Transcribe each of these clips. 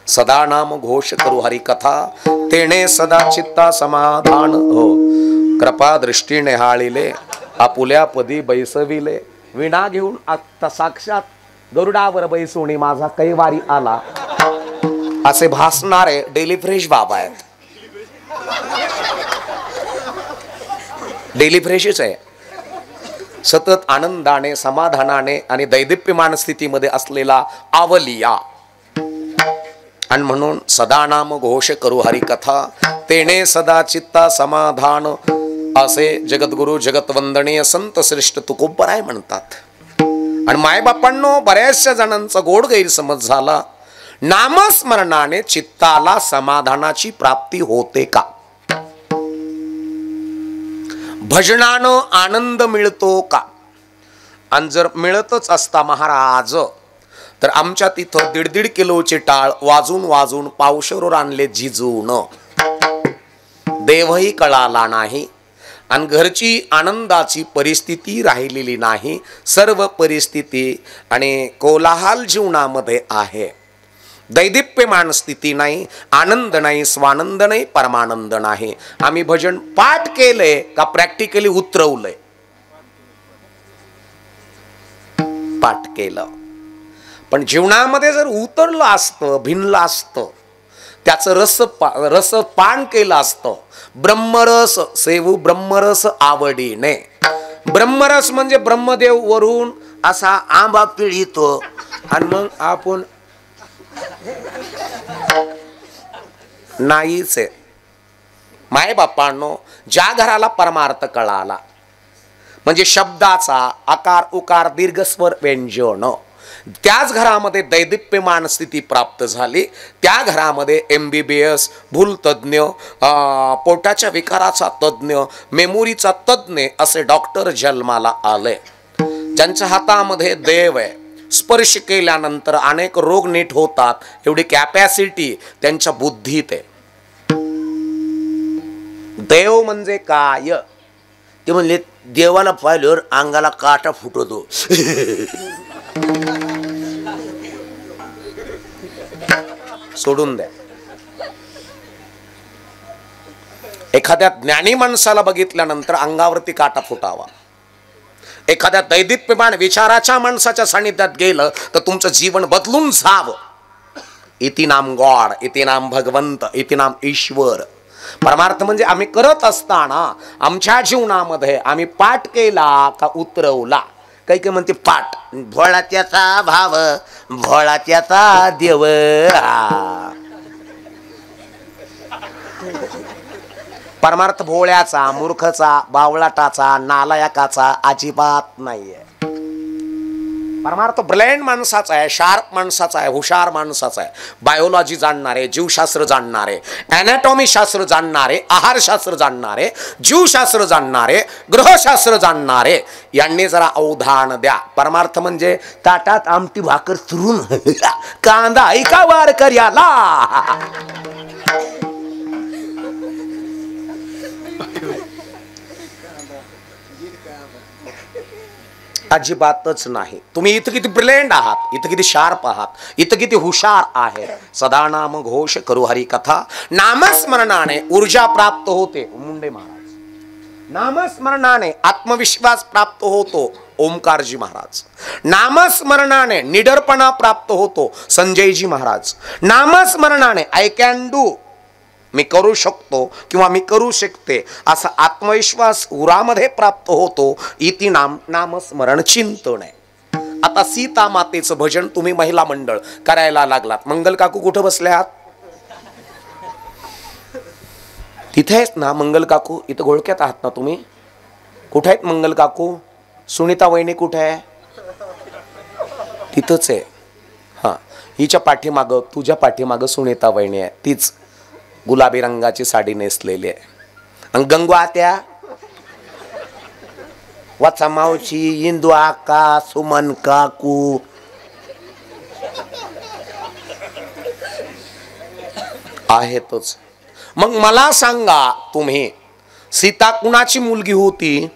सदा नाम घोष करू हरी कथा, तेणे सदा चित्ता समाधान हो. कृपा दृष्टी निहाळिले, आपुल्या पदी बैसविले, विणा घेऊन आत्ता साक्षात गरुडावर बैसुनी माझा कैवारी आला, असे भासणारे डेली फ्रेश बाबा आहेत. डेली फ्रेशच आहे. सतत आनंदाने, समाधानाने आणि दैदिप्यमान स्थितीमध्ये असलेला आवलिया. आणि म्हणून सदा नाम घोष करू हरी कथा, तेणे सदा चित्ता समाधान, असे जगद्गुरु जगतवंदनीय संत श्रेष्ठ तुकोबराय म्हणतात. आणि मायबापांनो, बऱ्याचशा जणांचा गोड गैरसमज झाला. नामस्मरणाने चित्ताला समाधानाची प्राप्ती होते का? भजनानं आनंद मिळतो का? आणि जर मिळतच असता महाराज, तर आमच्या तिथं 1.5 किलोचे टाळ वाजून वाजून पावशेरवर आणले झिजून. देवही कळाला नाही आणि घरची आनंदाची परिस्थिती राहिलेली नाही. सर्व परिस्थिती आणि कोलाहल जीवनामध्ये आहे. दैदिप्यमान स्थिती नाही, आनंद नाही, स्वानंद नाही, परमानंद नाही. आम्ही भजन पाठ केले का प्रॅक्टिकली उतरवलंय? पाठ केलं, पण जीवनामध्ये जर उतरलं असतं, भिनलं असतं, त्याचं रस पान केलं असतं. ब्रह्मरस सेवू ब्रह्मरस आवडीने. ब्रह्मरस म्हणजे ब्रह्मदेव वरून असा आंबा पिळीतो आणि मग आपण नाहीच आहे. माय बापांनो, ज्या घराला परमार्थ कळाला, म्हणजे शब्दाचा आकार उकार दीर्घस्वर व्यंजन, त्याच घरामध्ये दैदिप्यमान स्थिती प्राप्त झाली. त्या घरामध्ये MBBS भूलतज्ञ, पोटाच्या विकाराचा तज्ञ, मेमोरीचा तज्ञ असे डॉक्टर जन्माला आले. ज्यांच्या हातामध्ये देव आहे. स्पर्श केल्यानंतर अनेक रोग नीट होतात, एवढी कॅपॅसिटी त्यांच्या बुद्धीत आहे. देव म्हणजे काय? ते म्हणले, देवाला पाहिल्यावर अंगाला काटा फुटतो. सोडून द्या. एखाद्या ज्ञानी माणसाला बघितल्यानंतर अंगावरती काटा फुटावा. एखाद्या दैदिप्यमान विचाराच्या माणसाच्या सानिध्यात गेलं तर तुमचं जीवन बदलून जावं. इति नाम गॉड, इति नाम भगवंत, इति नाम ईश्वर. परमार्थ म्हणजे आम्ही करत असताना आमच्या जीवनामध्ये आम्ही पाठ केला का उतरवला. काही काही म्हणते पाठ, भोळा त्याचा भाव, भोळा त्याचा देव. परमार्थ भोळ्याचा, मूर्खचा, बावळाटाचा, नालायकाचा अजिबात नाहीये. परमार्थ ब्रेन माणसाचा आहे, शार्प माणसाचा आहे, हुशार माणसाचा आहे. बायोलॉजी जाणणारे, जीवशास्त्र जाणणारे, ॲनाटॉमी शास्त्र जाणणारे, आहारशास्त्र जाणणारे, जीवशास्त्र जाणणारे, ग्रहशास्त्र जाणणारे यांनी जरा अवधान द्या. परमार्थ म्हणजे ताटात आमटी भाकर सुरून कांदा ऐका वार कर्याला. अजिबातच नाही. तुम्ही इथं किती ब्रिलियंट आहात, इथं किती शार्प आहात, इथं किती हुशार आहे. सदा नाम घोष करू हरी कथा, नामस्मरणाने ऊर्जा प्राप्त होते. मुंडे महाराज. नामस्मरणाने आत्मविश्वास प्राप्त होतो. ओमकारजी महाराज. नामस्मरणाने निडरपणा प्राप्त होतो. Sanjayji Maharaj. नामस्मरणाने I can do, मी करू शकतो किंवा मी करू शकते असा आत्मविश्वास उरामध्ये प्राप्त होतो. इति नाम नामस्मरण चिंतन आहे. आता सीता मातेचं भजन तुम्ही महिला मंडळ करायला लागलात. मंगल काकू कुठं बसल्यात? तिथे आहेत ना मंगल काकू? इथं घोळक्यात आहात ना तुम्ही? कुठे आहेत मंगल काकू? सुनीता वहिनी कुठे आहे? तिथंच आहे. हा, हिच्या पाठीमागं, तुझ्या पाठीमागं सुनीता वहिनी आहे. तीच गुलाबी रंगाची साडी नेसलेली आहे. आणि गंगू आत्या, वाचा मावशी, इंदू आका, सुमन काकू, आहेतच. मग मला सांगा तुम्ही, सीता कुणाची मुलगी होती?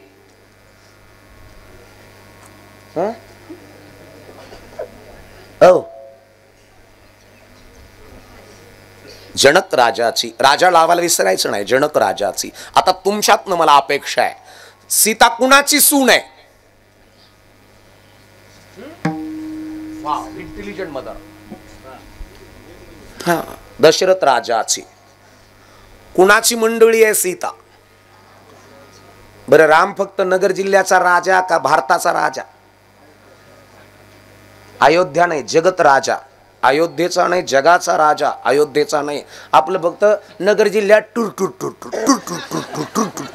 जनक राजाची, राजा लावायला विसरायचं नाही, जनक राजाची. आता तुमच्यातनं मला अपेक्षा आहे, सीता कुणाची सून आहे? Intelligent mother. हा, दशरथ राजाची. कुणाची मंडळी आहे सीता? बरं, राम फक्त नगर जिल्ह्याचा राजा का भारताचा राजा? अयोध्या नाही, जगत राजा. अयोध्येचा नाही, जगाचा राजा. अयोध्येचा नाही, आपलं फक्त नगर जिल्ह्यात tour tour tour tour tour tour tour tour tour tour.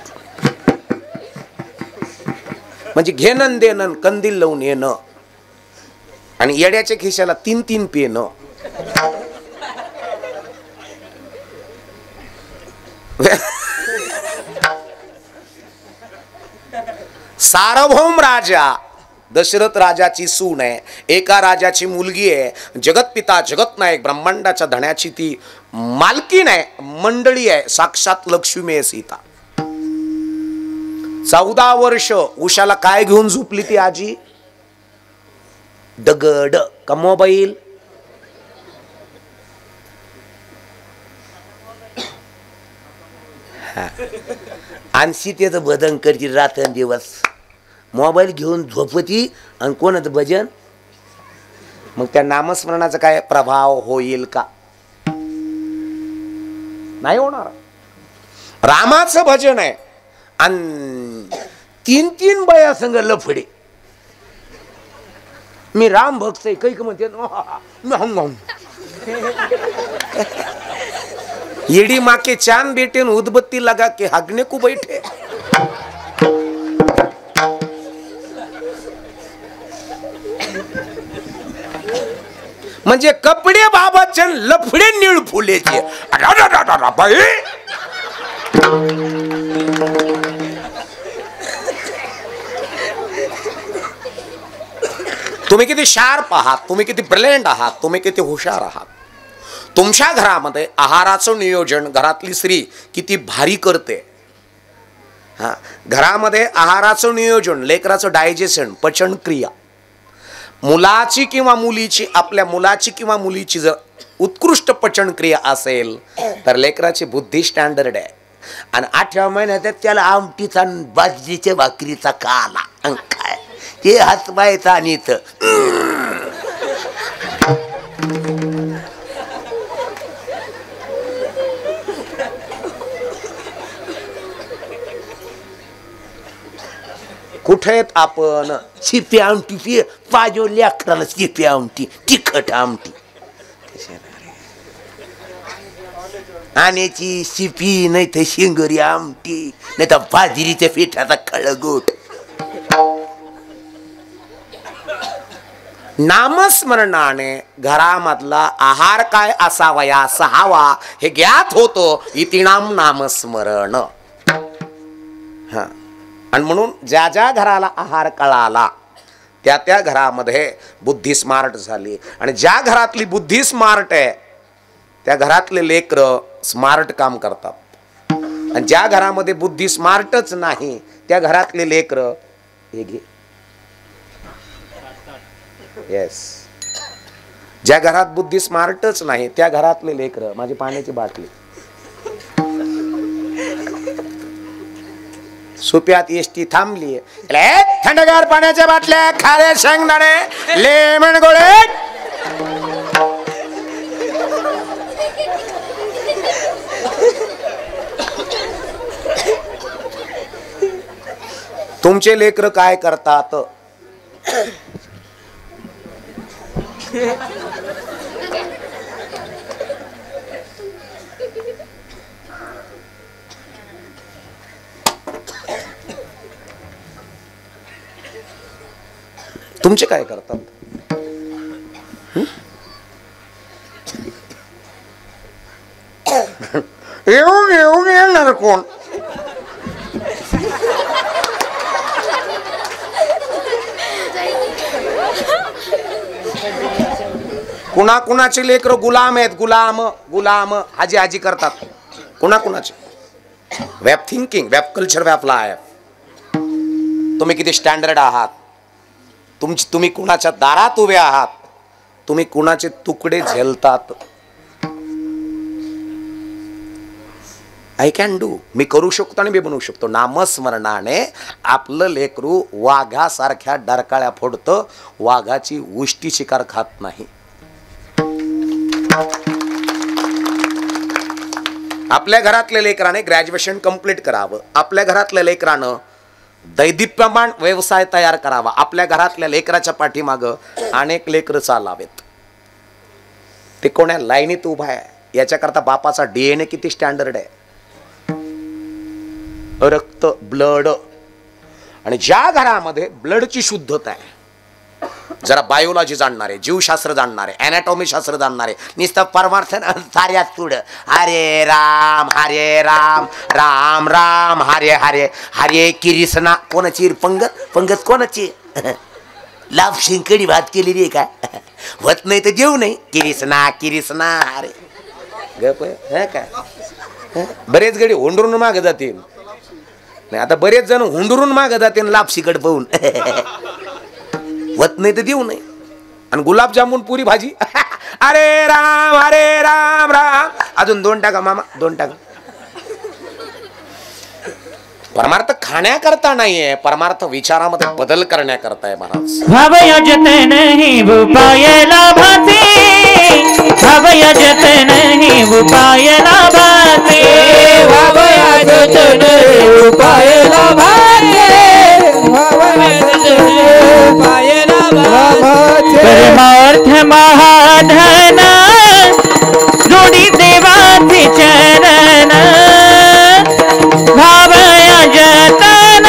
म्हणजे घेणं देणं, कंदील लावून येणं आणि येड्याच्या खिशाला 3-3 पेनं. सार्वभौम राजा दशरथ राजाची सून आहे, एका राजाची मुलगी आहे. जगतपिता जगतनायक ब्रह्मांडाच्या धण्याची ती मालकीण आहे, मंडळी आहे. साक्षात लक्ष्मी आहे सीता. 14 वर्ष उषाला काय घेऊन झोपली ती आजी? दगड का मोबाईल? आणि सीतेचं भजन करती रात्र दिवस. मोबाईल घेऊन झोपती आणि कोणाचं भजन? मग त्या नामस्मरणाचा काय प्रभाव होईल का? नाही होणार. रामाचं भजन आहे आणि 3-3 बाया संग लफडे. मी राम भक्त आहे, काही म्हणते येडी माके चांद बेटे उदबत्ती लगा के हगने को बैठे. म्हणजे कपडे बाबाचे लफडे निळ फुलेचे. तुम्ही किती शार्प आहात, तुम्ही किती ब्रिलियंट आहात, तुम्ही किती हुशार आहात. तुमच्या घरामध्ये आहाराचं नियोजन घरातली स्त्री किती भारी करते. हा, घरामध्ये आहाराचं नियोजन, लेकराचं डायजेशन, पचन क्रिया, मुलाची किंवा मुलीची, आपल्या मुलाची किंवा मुलीची जर उत्कृष्ट पचन क्रिया असेल तर लेकराची बुद्धी स्टँडर्ड आहे. आणि 8व्या महिन्यात त्याला आमटीचा बाजरीच्या भाकरीचा काला काय ते हातपायचा आणि इथं कुठे आपण शिपी आमटी पाजो लेकराला, शिपी आमटी, तिखट आमटी आण्याची शिपी, नाही तर शिंगरी आमटी, नाही तर बाजरीच्या पिठाचा खळगोट. नामस्मरणाने घरामधला आहार काय असावा या 6वा हे ज्ञात होतो. इतिनाम नामस्मरण. हा, आणि म्हणून ज्या ज्या घराला आहार कळाला त्या त्या घरामध्ये बुद्धी स्मार्ट झाली. आणि ज्या घरातली बुद्धी स्मार्ट आहे त्या घरातले लेकरं स्मार्ट काम करतात. आणि ज्या घरामध्ये बुद्धी स्मार्टच नाही त्या घरातले लेकरं हे घे येस ज्या घरात बुद्धी स्मार्टच नाही त्या घरातले लेकरं, माझी पाण्याची बाटली सोप्यात एसटी थांबली, थंडगार पाण्याच्या बाटल्या, खारे शेंगदाणे, लेमन गोळे. तुमचे लेकर काय करतात? तुमचे काय करतात? येऊन येऊन येणार कोण? कुणा कुणाचे लेकर गुलाम आहेत, गुलाम गुलाम हाजी हाजी करतात. कुणा कुणाचे? Web thinking, web culture, web life. तुम्ही किती स्टँडर्ड आहात? तुम्ही कुणाच्या दारात उभे आहात? तुम्ही कुणाचे तुकडे झेलतात? आय कॅन डू, मी करू शकतो आणि मी बनवू शकतो. नामस्मरणाने आपलं लेकरू वाघासारख्या डरकाळ्या फोडतं, वाघाची उष्टी शिकार खात नाही. आपल्या घरातल्या लेकराने ग्रॅज्युएशन कंप्लीट करावं, आपल्या घरातल्या लेकरानं दैदिप्यमान व्यवसाय तयार करावा, आपल्या घरातल्या लेकराच्या पाठीमागं अनेक लेकरं चालावेत. ते कोण्या लाईनीत उभा आहे याच्याकरता बापाचा DNA किती स्टँडर्ड आहे. रक्त, ब्लड. आणि ज्या घरामध्ये ब्लडची शुद्धता आहे, जरा बायोलॉजी जाणणारे, जीवशास्त्र जाणणारे, अॅनाटॉमी शास्त्र जाणणारे, नुसतं परमार्थ साऱ्यात पुढं हरे राम राम राम हरे हरे हरे कृष्णा. कोणाची पंगत कोणाची? लाभ शिंकडी भात केलेली आहे का? होत नाही तर देऊ नाही. कृष्णा हरे गप काय. बरेच गडी हुंडरून माग जातील. नाही आता बरेच जण हुंडरून माग जातील लापशीकड पाहून. होत नाही तर देऊ नाही. आणि गुलाबजामुन पुरी भाजी हरे राम राम. अजून 2 टाका मामा, 2 टाका. परमार्थ खाण्याकरता नाहीये, परमार्थ विचारामध्ये बदल करण्याकरता आहे महाराज. भवयजत नहीं उपाय लाभाते, भवयजत नहीं उपाय लाभाते, भवयजत नहीं उपाय लाभाते, भवयजत नहीं उपाय लाभाते. परमार्थ महाधन जोडी देवाचे चरण, भावयजतन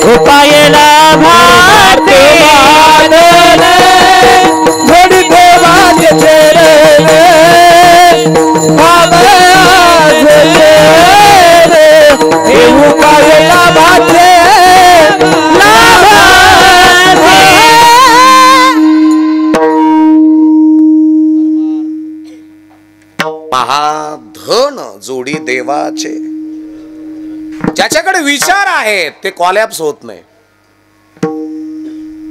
उपाय लाभाते, जोडी देवाचे चरण, भावयजतन उपाय लाभाते. महाधन जोडी देवाचे. ज्याच्याकडे विचार आहेत ते कॉलॅप्स होत नाही,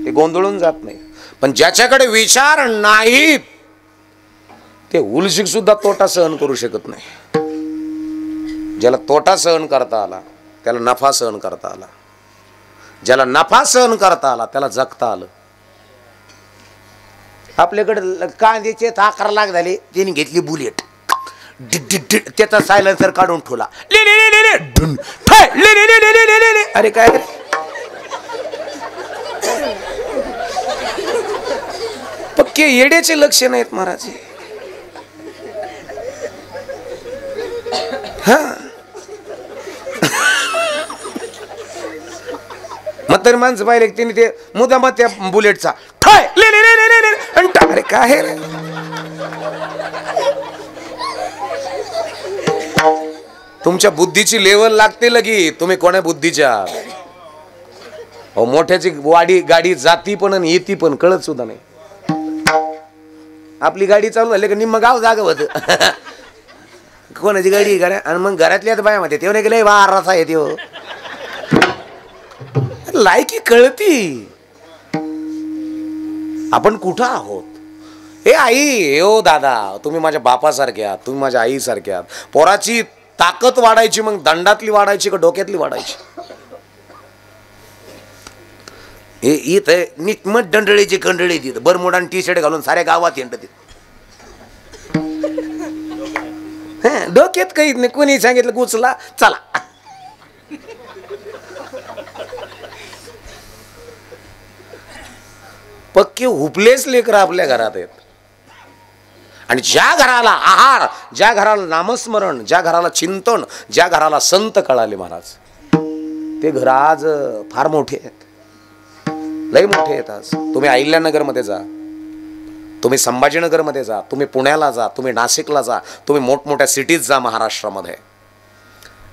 ते गोंधळून जात नाही. पण ज्याच्याकडे विचार नाहीत ते उलशिक सुद्धा तोटा सहन करू शकत नाही. ज्याला तोटा सहन करता आला त्याला नफा सहन करता आला, ज्याला नफा सहन करता आला त्याला जगता आलं. आपल्याकडे कांद्याचे 11 लाख झाले, त्यांनी घेतली बुलेट, त्याचा सायलेन्सर काढून ठेवला. अरे काय पक्के येड्याचे लक्ष नाहीत महाराज. हा म्हातारी माणसं पाहिले त्यांनी ते मुद्दा मग त्या बुलेटचा अरे काय रे. तुमच्या बुद्धीची लेवल लागते लगी, तुम्ही कोण्या बुद्धीच्या. मोठ्याची वाडी गाडी जाती पण आणि येती पण कळत सुद्धा नाही. आपली गाडी चालू झाली का निम्म गाव जाग होत. कोणाची गाडी घरा आणि मग घरातल्या बाया मध्ये तेव्हा गेले वार रसा येते हो. लायकी कळती आपण कुठं आहोत. हे आई हो दादा, तुम्ही माझ्या बापासारखे आहात, तुम्ही माझ्या आई सारखे आहात. पोराची ताकद वाढायची मग दंडातली वाढायची का डोक्यातली वाढायची. हे इथं निटमट दंडळीची कंडळी तिथं बरमुडा टी शर्ट घालून साऱ्या गावात येणं तिथं. डोक्यात काही नाही, कोणी सांगितलं गुचला चला. पक्के हुपलेच लेकर आपल्या घरात आहेत. आणि ज्या घराला आहार, ज्या घराला नामस्मरण, ज्या घराला चिंतन, ज्या घराला संत कळाले महाराज, ते घर आज फार मोठे आहेत, लय मोठे आहेत. आज तुम्ही अहिल्यानगर मध्ये जा, तुम्ही संभाजीनगर मध्ये जा, तुम्ही पुण्याला जा, तुम्ही नाशिकला जा, तुम्ही मोठमोठ्या सिटीज जा महाराष्ट्रामध्ये.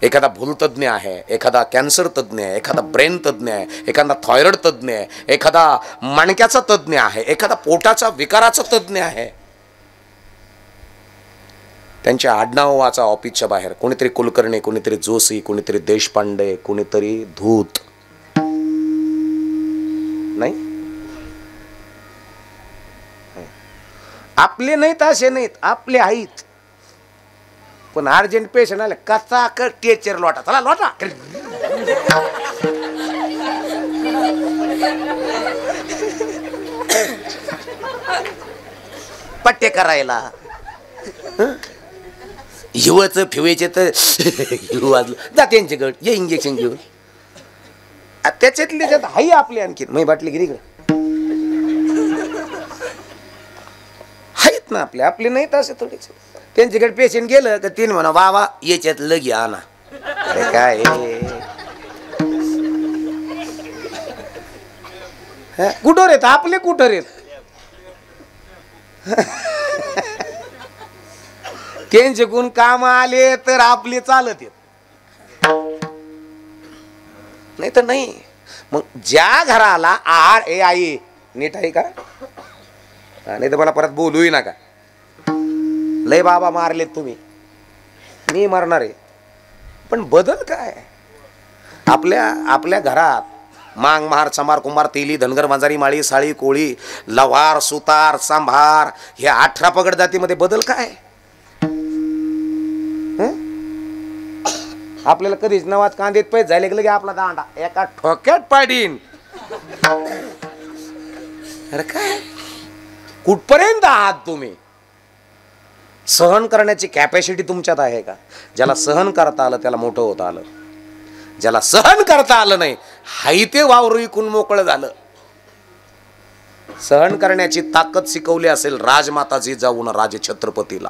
एखादा भूलतज्ञ आहे, एखादा कॅन्सर तज्ञ आहे, एखादा ब्रेन तज्ञ आहे, एखादा थायरॉइड तज्ञ आहे, एखादा मणक्याचा तज्ञ आहे, एखादा पोटाचा विकाराचा तज्ञ आहे. त्यांच्या आडनाव वाचा ऑफिसच्या बाहेर. कोणीतरी कुलकर्णी, कोणीतरी जोशी, कोणीतरी देशपांडे, कोणीतरी धूत. नाही आपले नाहीत, असे नाहीत, आपले आहेत. पण अर्जंट पेशंट आले कचा टेचर लोटा चला लोटा पट्टे करायला हिवच फिवायचे तर हिव वाजलं जा त्यांच्याकडे ये इंजेक्शन घेऊन त्याच्यातली त्यात हाई आपली आणखी मी बाटली गिरी आहेत ना आपले आपले नाहीत असे थोडेच त्यांच्याकडे पेशंट गेलं का तीन म्हणा वा वा याच्यात लगी आणा अरे काय कुठं रेत आपले कुठं रेत त्यांचे गुण काम आले तर आपले चालत येत नाही तर नाही मग ज्या घराला आहार ए आई नीट आहे का नाही तर मला परत बोलूही नका लय बाबा मारलेत तुम्ही मी मारणार आहे पण बदल काय आपल्या आपल्या घरात मांग महार चमार कुंभार तेली धनगर मांजारी माळी साळी कोळी लवार सुतार सांभार हे 18 पगड जातीमध्ये बदल काय आपल्याला कधीच नवात कांदेत पैसे झाले की आपला दांडा एका ठोक्यात पाडीन अरे काय कुठपर्यंत आहात तुम्ही सहन करण्याची कॅपॅसिटी तुमच्यात आहे का ज्याला सहन करता आलं त्याला मोठं होता आलं ज्याला सहन करता आलं नाही हाई ते वावर विकून मोकळं झालं सहन करण्याची ताकद शिकवली असेल राजमाता जिजाऊन राजे छत्रपतीला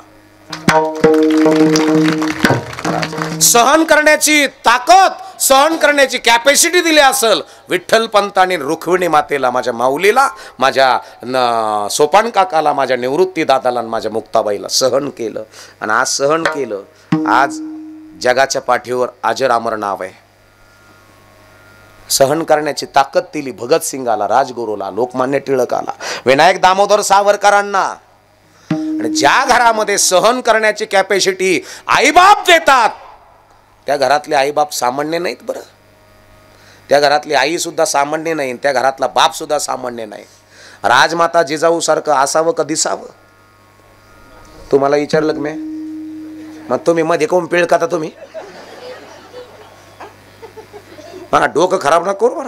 सहन करण्याची ताकद सहन करण्याची कॅपॅसिटी दिली असेल विठ्ठल पंतांनी रुक्मिणी मातेला माझ्या माऊलीला माझ्या सोपान काकाला माझ्या निवृत्ती दादाला माझ्या मुक्ताबाईला सहन केलं आणि आज सहन केलं आज जगाच्या पाठीवर अजर अमर नाव आहे सहन करण्याची ताकद दिली भगतसिंगाला राजगुरूला लोकमान्य टिळकाला विनायक दामोदर सावरकरांना आणि ज्या घरामध्ये सहन करण्याची कॅपॅसिटी आईबाप देतात त्या घरातले आईबाप सामान्य नाहीत बरं त्या घरातली आई सुद्धा सामान्य नाही त्या घरातला बाप सुद्धा सामान्य नाही राजमाता जिजाऊ सारखं असावं का दिसावं तुम्हाला विचारलं का मी मग तुम्ही मध्ये कोण पिळ का तुम्ही हा डोकं खराब ना करू बरं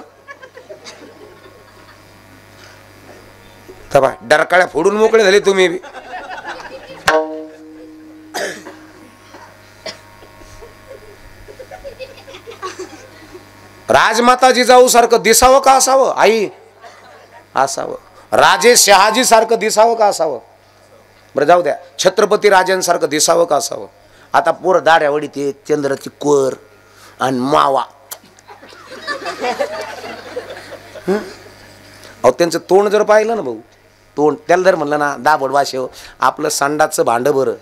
तबा डरकाळ्या फोडून मोकळे झाले तुम्ही बी राजमाता जिजाऊ सारखं दिसावं का असावं आई असावं राजे शहाजी सारखं दिसावं का असावं बरं जाऊ द्या छत्रपती राजांसारखं दिसावं का असावं आता पोर दाढ्या वडीते चंद्राची कोर आणि मावा अहो त्यांचं तोंड जर पाहिलं ना भाऊ तोंड त्याला जर म्हणलं ना दाबड वाशेव आपलं संडाचं भांड बरं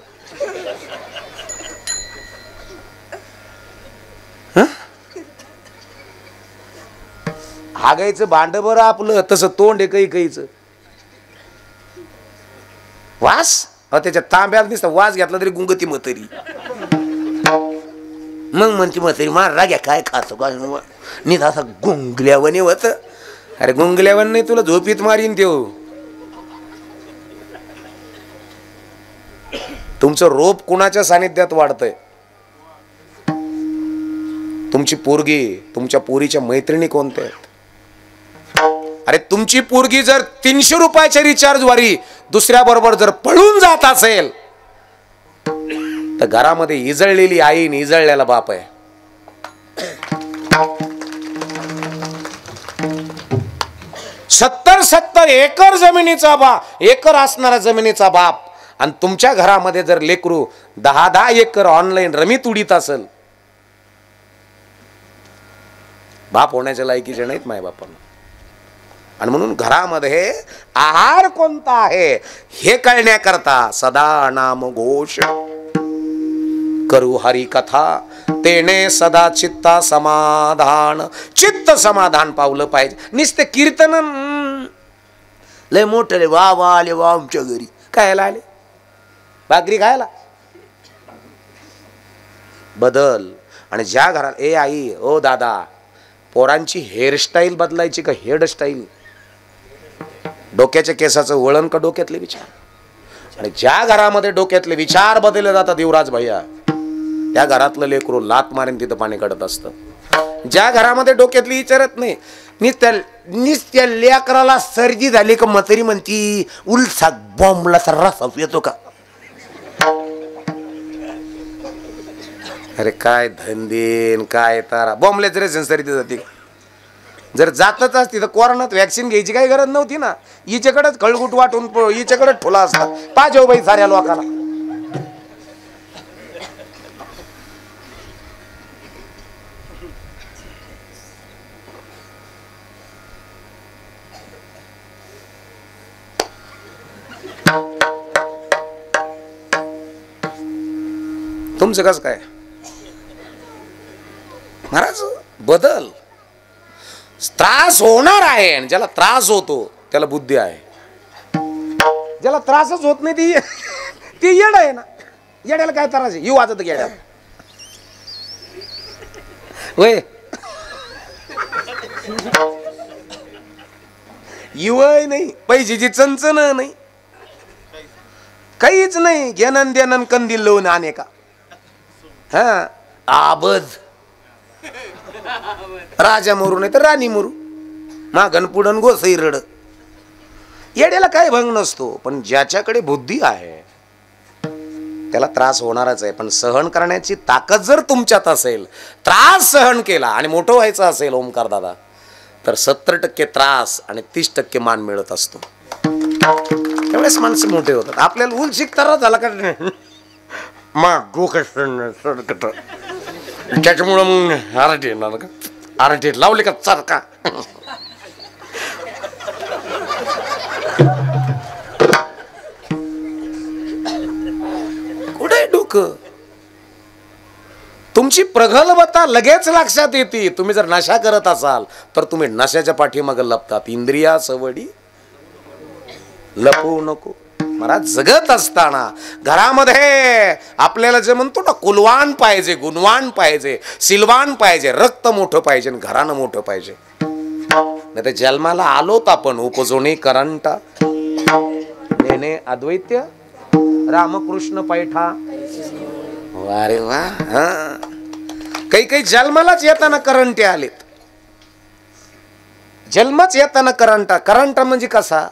हागायचं भांड बरं आपलं तसं तोंड आहे काही काहीच वास त्याच्या तांब्याला दिसत वास घेतला तरी गुंगती म्हातारी मग म्हणती म्हातारी मार राग्या काय खातो काय नीट असा गुंगल्यावाने होत अरे गुंगल्यावन नाही तुला झोपीत मारीन देव तुमचं रोप कुणाच्या सानिध्यात वाढतंय तुमची पोरगी तुमच्या पोरीच्या मैत्रिणी कोणत्या आहेत अरे तुमची पोरगी जर 300 रुपयाच्या रिचार्ज वारी दुसऱ्या बरोबर जर पळून जात असेल तर घरामध्ये इजळलेली आई आणि इजळलेला बाप आहे 70 एकर जमिनीचा बाप एकर असणारा जमिनीचा बाप आणि तुमच्या घरामध्ये जर लेकरू 10 एकर ऑनलाईन रमीत उडीत असेल बाप होण्याच्या लायकीचे नाहीत माय बापांना आणि म्हणून घरामध्ये आहार कोणता आहे हे कळण्याकरता सदा नाम घोष करू हरी कथा तेने सदा चित्ता समाधान चित्त समाधान पावलं पाहिजे नुसते कीर्तन लय मोठे वा वा आले वा आमच्या घरी खायला आले भाकरी खायला बदल आणि ज्या घरात ए आई ओ दादा पोरांची हेअरस्टाईल बदलायची का हेअरस्टाईल डोक्याच्या केसाचं वळण का डोक्यातले विचार आणि ज्या घरामध्ये डोक्यातले विचार बदलले जातात युवराज भैया त्या घरातलं लेकरू लात मारेन तिथं पाणी काढत असतं. ज्या घरामध्ये डोक्यातली विचारत नाही, त्या लेकराला सर्दी झाली का म्हातारी म्हणती उलसा बॉम्बला सर्रास येतो का. अरे काय धंदेन काय तारा बॉम्बलेच रे सर्दी जाते. जर जातच असती तर कोरोनात वॅक्सिन घ्यायची काही गरज नव्हती ना. हिच्याकडेच खळगुट वाटून हिच्याकडेच ठोला असता. पाहिजे बाई साऱ्या लोकांना. तुमचं कसं काय महाराज. बदल त्रास होणार आहे आणि ज्याला त्रास होतो त्याला बुद्धी आहे. ज्याला त्रासच होत नाही ती येड आहे ना. येड्याला काय त्रास आहे. येऊ वाजत येड्या होय. युवय नाही, पैशाची चणचण नाही, काहीच नाही. घेणं देणं कंदील लावून आणे का. हा आबज राजा मरू नाही तर राणी मरू. मागण पुढन गोसई रड. येड्याला काय भंग नसतो. पण ज्याच्याकडे बुद्धी आहे त्याला त्रास होणारच आहे. पण सहन करण्याची ताकद जर तुमच्यात असेल, त्रास सहन केला आणि मोठं व्हायचं असेल ओमकार दादा, तर 70% त्रास आणि 30% मान मिळत असतो. त्यावेळेस माणसं मोठे होतात. आपल्याला उल शिकताना झाला का त्याच्यामुळं मग आरटी येणार का. आरटी लावले का चारका. कुठे डोकं. तुमची प्रगल्भता लगेच लक्षात येते. तुम्ही जर नशा करत असाल तर तुम्ही नशाच्या पाठीमागे लपतात. इंद्रिया सवडी लपवू नको. महाराज जगत असताना घरामध्ये आपल्याला जे म्हणतो ना कुलवान पाहिजे, गुणवान पाहिजे, सिलवान पाहिजे, रक्त मोठं पाहिजे, घरानं मोठं पाहिजे. नाही तर जन्माला आलोत आपण उपजोनी करंटा नेने अद्वैत्य रामकृष्ण पैठा. अरे वा. काही जन्मालाच येताना करंटे आलेत. जन्मच येताना करंटा. करंटा म्हणजे कसा,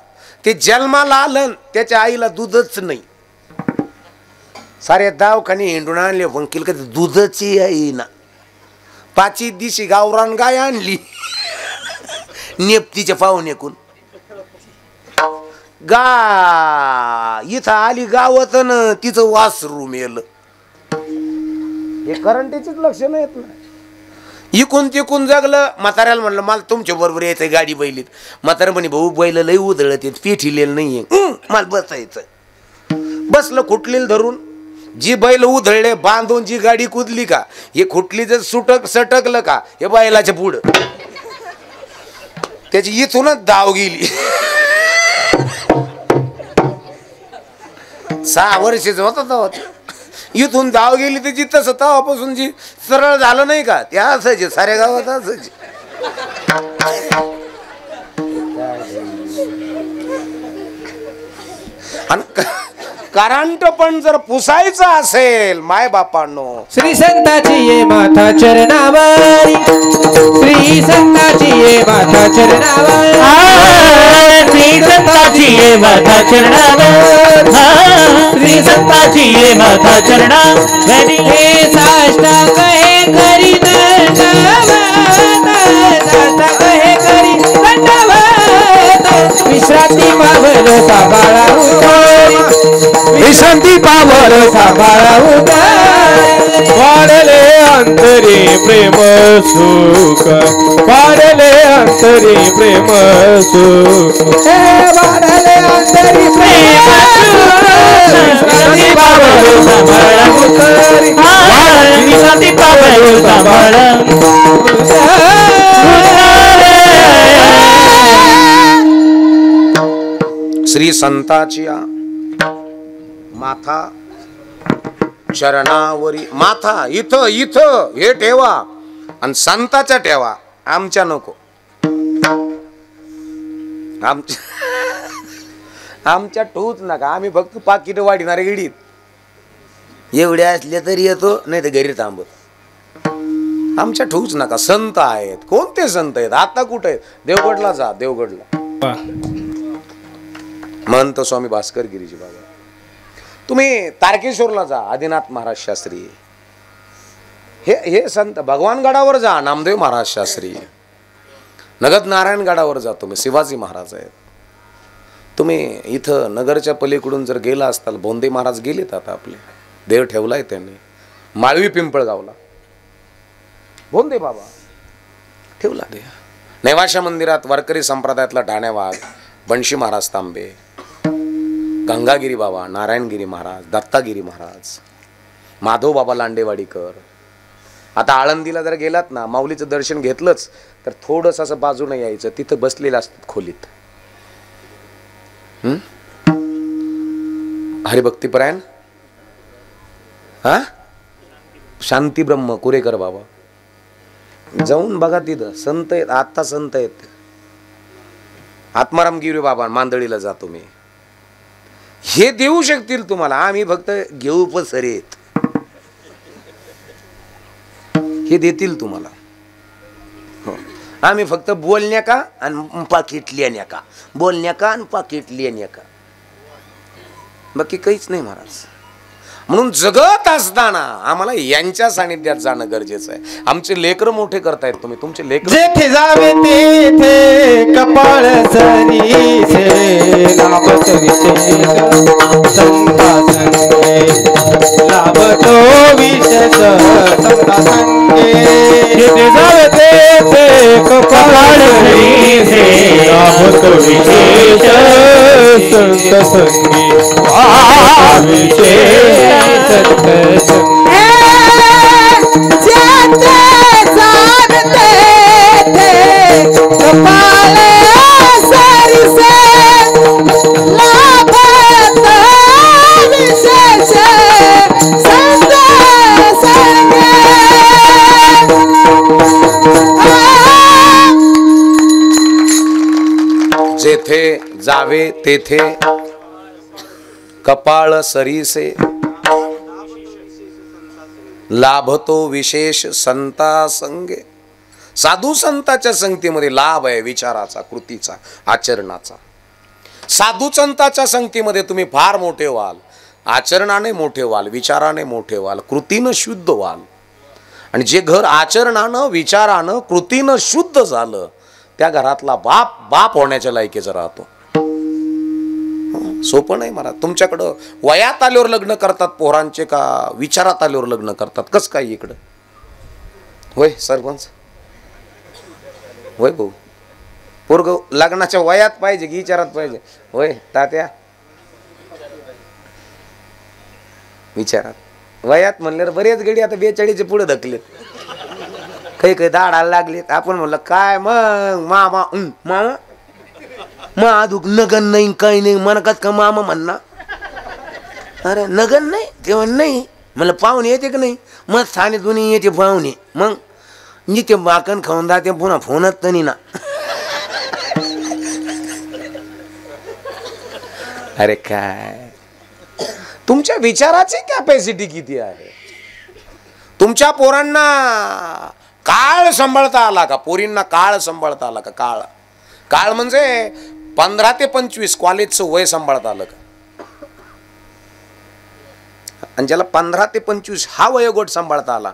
ते जन्माला आलं त्याच्या आईला दूधच नाही. सारे दवाखाने हिंडून आणले वंकील का दूधची आई ना. पाची दिशी गावरान गाय आणली नेपतीच्या पाहुण्याकून. इथं आली गावात न तिचं वासरू मेलं. हे करंटीचेच लक्षण आहेत ना. इकून तिकून जगलं. म्हाताऱ्याला म्हणलं मला तुमच्या बरोबर यायचंय गाडी बैलीत. म्हातारा म्हणे भाऊ बैल लई उधळत येत, पेठिलेलं नाहीये, मला बसायचं. बसलं खुटलेलं धरून. जी बैल उधळले बांधून जी गाडी कुदली का, हे खुटली जर सटकलं का हे बैलाच्या पुढं त्याची इथूनच धाव गेली. 6 वर्षाचं होता. इथून धाव गेली त्याची तसं तेव्हापासून जी सरळ झालं नाही का ते असायचे साऱ्या गावात असायचे. आणि करंट पण जर पुसायचं असेल माय बापांनो, श्री संताची ये माथा चरणावरी, श्री संताची ये माथा चरणावरी, श्री संताची ये माथा चरणावर, श्री संताची ये माथा चरणावरी. हे साष्टांग हे करी दंडवत, साष्टांग हे करी दंडवत, विश्रांती पावलो सांभाळा उतारी, विश्रांती पावर सांभाळा उतारी. वाढले अंतरी प्रेम सुख, वाढले अंतरी प्रेम सुख, वाढले अंतरी प्रेम विश्रांती पावर सांभाळा उतारी, विश्रांती पावर सांभाळा श्री संताची माथा चरणावरी. माथा इथं इथं हे ठेवा आणि संताच्या ठेवा, आमच्या नको. आमच्या ठेवूच नका. आम्ही फक्त पाकिट वाढणारे गिडीत. एवढे असले तरी येतो, नाही तर घरी थांबत. आमच्या ठेवूच नका. संत आहेत. कोणते संत आहेत? आता कुठे आहेत? देवगडला जा, देवगडला महंत स्वामी भास्कर गिरीजी बाबा. तुम्ही तारकेश्वरला जा, आदिनाथ महाराज शास्त्री. हे संत. भगवानगडावर जा, नामदेव महाराज शास्त्री. नगद नारायण गडावर जा तुम्ही, शिवाजी महाराज आहेत. तुम्ही इथं नगरच्या पलीकडून जर गेला असताल, बोंदे महाराज गेलेत आता आपले, देव ठेवलाय त्यांनी माळवी पिंपळगावला. बोंदे बाबा ठेवला देव. नेवाशा मंदिरात वारकरी संप्रदायातला ढाण्या वाघ, बनशी महाराज तांबे, गंगागिरी बाबा, नारायणगिरी महाराज, दत्तागिरी महाराज, माधव बाबा लांडेवाडीकर. आता आळंदीला जर गेलात ना, माऊलीचं दर्शन घेतलंच तर थोडस असं बाजूने यायचं, तिथं बसलेलं असतात खोलीत. हरिभक्तीपरायण शांती ब्रह्म कुरेकर बाबा. जाऊन बघा, तिथं संत आहेत. आता संत आहेत. आत्माराम गिरी बाबा मांदळीला जातो मी. हे देऊ शकतील तुम्हाला. आम्ही फक्त घेऊ पसरेत. हे देतील तुम्हाला. आम्ही फक्त बोलण्या का आणि पाकिट लिहिण्या का, बोलण्या का आणि पाकिट लिहिण्या का, बाकी काहीच नाही महाराज. म्हणून जगत असताना आम्हाला यांच्या सानिध्यात जाणं गरजेचं आहे. आमचे लेकर मोठे करतायत तुम्ही. तुमचे लेकर जेथे जावे तेथे कपाळ सरीसे लाभत विशेष संता संगे, लाभतो विशेष संता संगे. जेथे जावे तेथे कपाळ सरीसे लाभतो विशेष संत संगे, विशेष जेथे जावे तेथे कपाळ सरीसे, लाभतो विशेष संता संगे. साधू संताच्या संगतीमध्ये लाभ आहे विचाराचा, कृतीचा, आचरणाचा. साधू संताच्या संगतीमध्ये तुम्ही फार मोठे व्हाल, आचरणाने मोठे व्हाल, विचाराने मोठे व्हाल, कृतीनं शुद्ध व्हाल. आणि जे घर आचरणानं, विचारानं, कृतीनं शुद्ध झालं, त्या घरातला बाप बाप होण्याच्या लायकीचा राहतो. सोपं नाही महाराज. तुमच्याकडं वयात आल्यावर लग्न करतात पोरांचे का विचारात आल्यावर लग्न करतात? कस काय इकडं? होय सरपंच, होय भाऊ, पोरग लग्नाच्या वयात पाहिजे की विचारात पाहिजे? होय तात्या, विचारात. वयात म्हणल्यावर बरेच गडी आता 42चे पुढे धकलेत, काही काही दाडाला लागलेत. आपण म्हणलं काय मग मामा मामा मग अजून नगन नाही काही नाही म्हणत का मामा म्हणणार? अरे नगन नाही तेव्हा नाही मला पाहुणे येते का नाही? मग स्थाने दोन्ही येते पाहुणे, मग जिथे बाकन खाऊन जाते पुन्हा फोनच तरी ना. अरे काय तुमच्या विचाराची कॅपॅसिटी किती आहे? तुमच्या पोरांना काळ सांभाळता आला का? पोरींना काळ सांभाळता आला का? काळ काळ म्हणजे 15 ते 25 कॉलेजचं वय सांभाळता आलं का? आणि ज्याला 15 ते 25 हा वयोगट सांभाळता आला,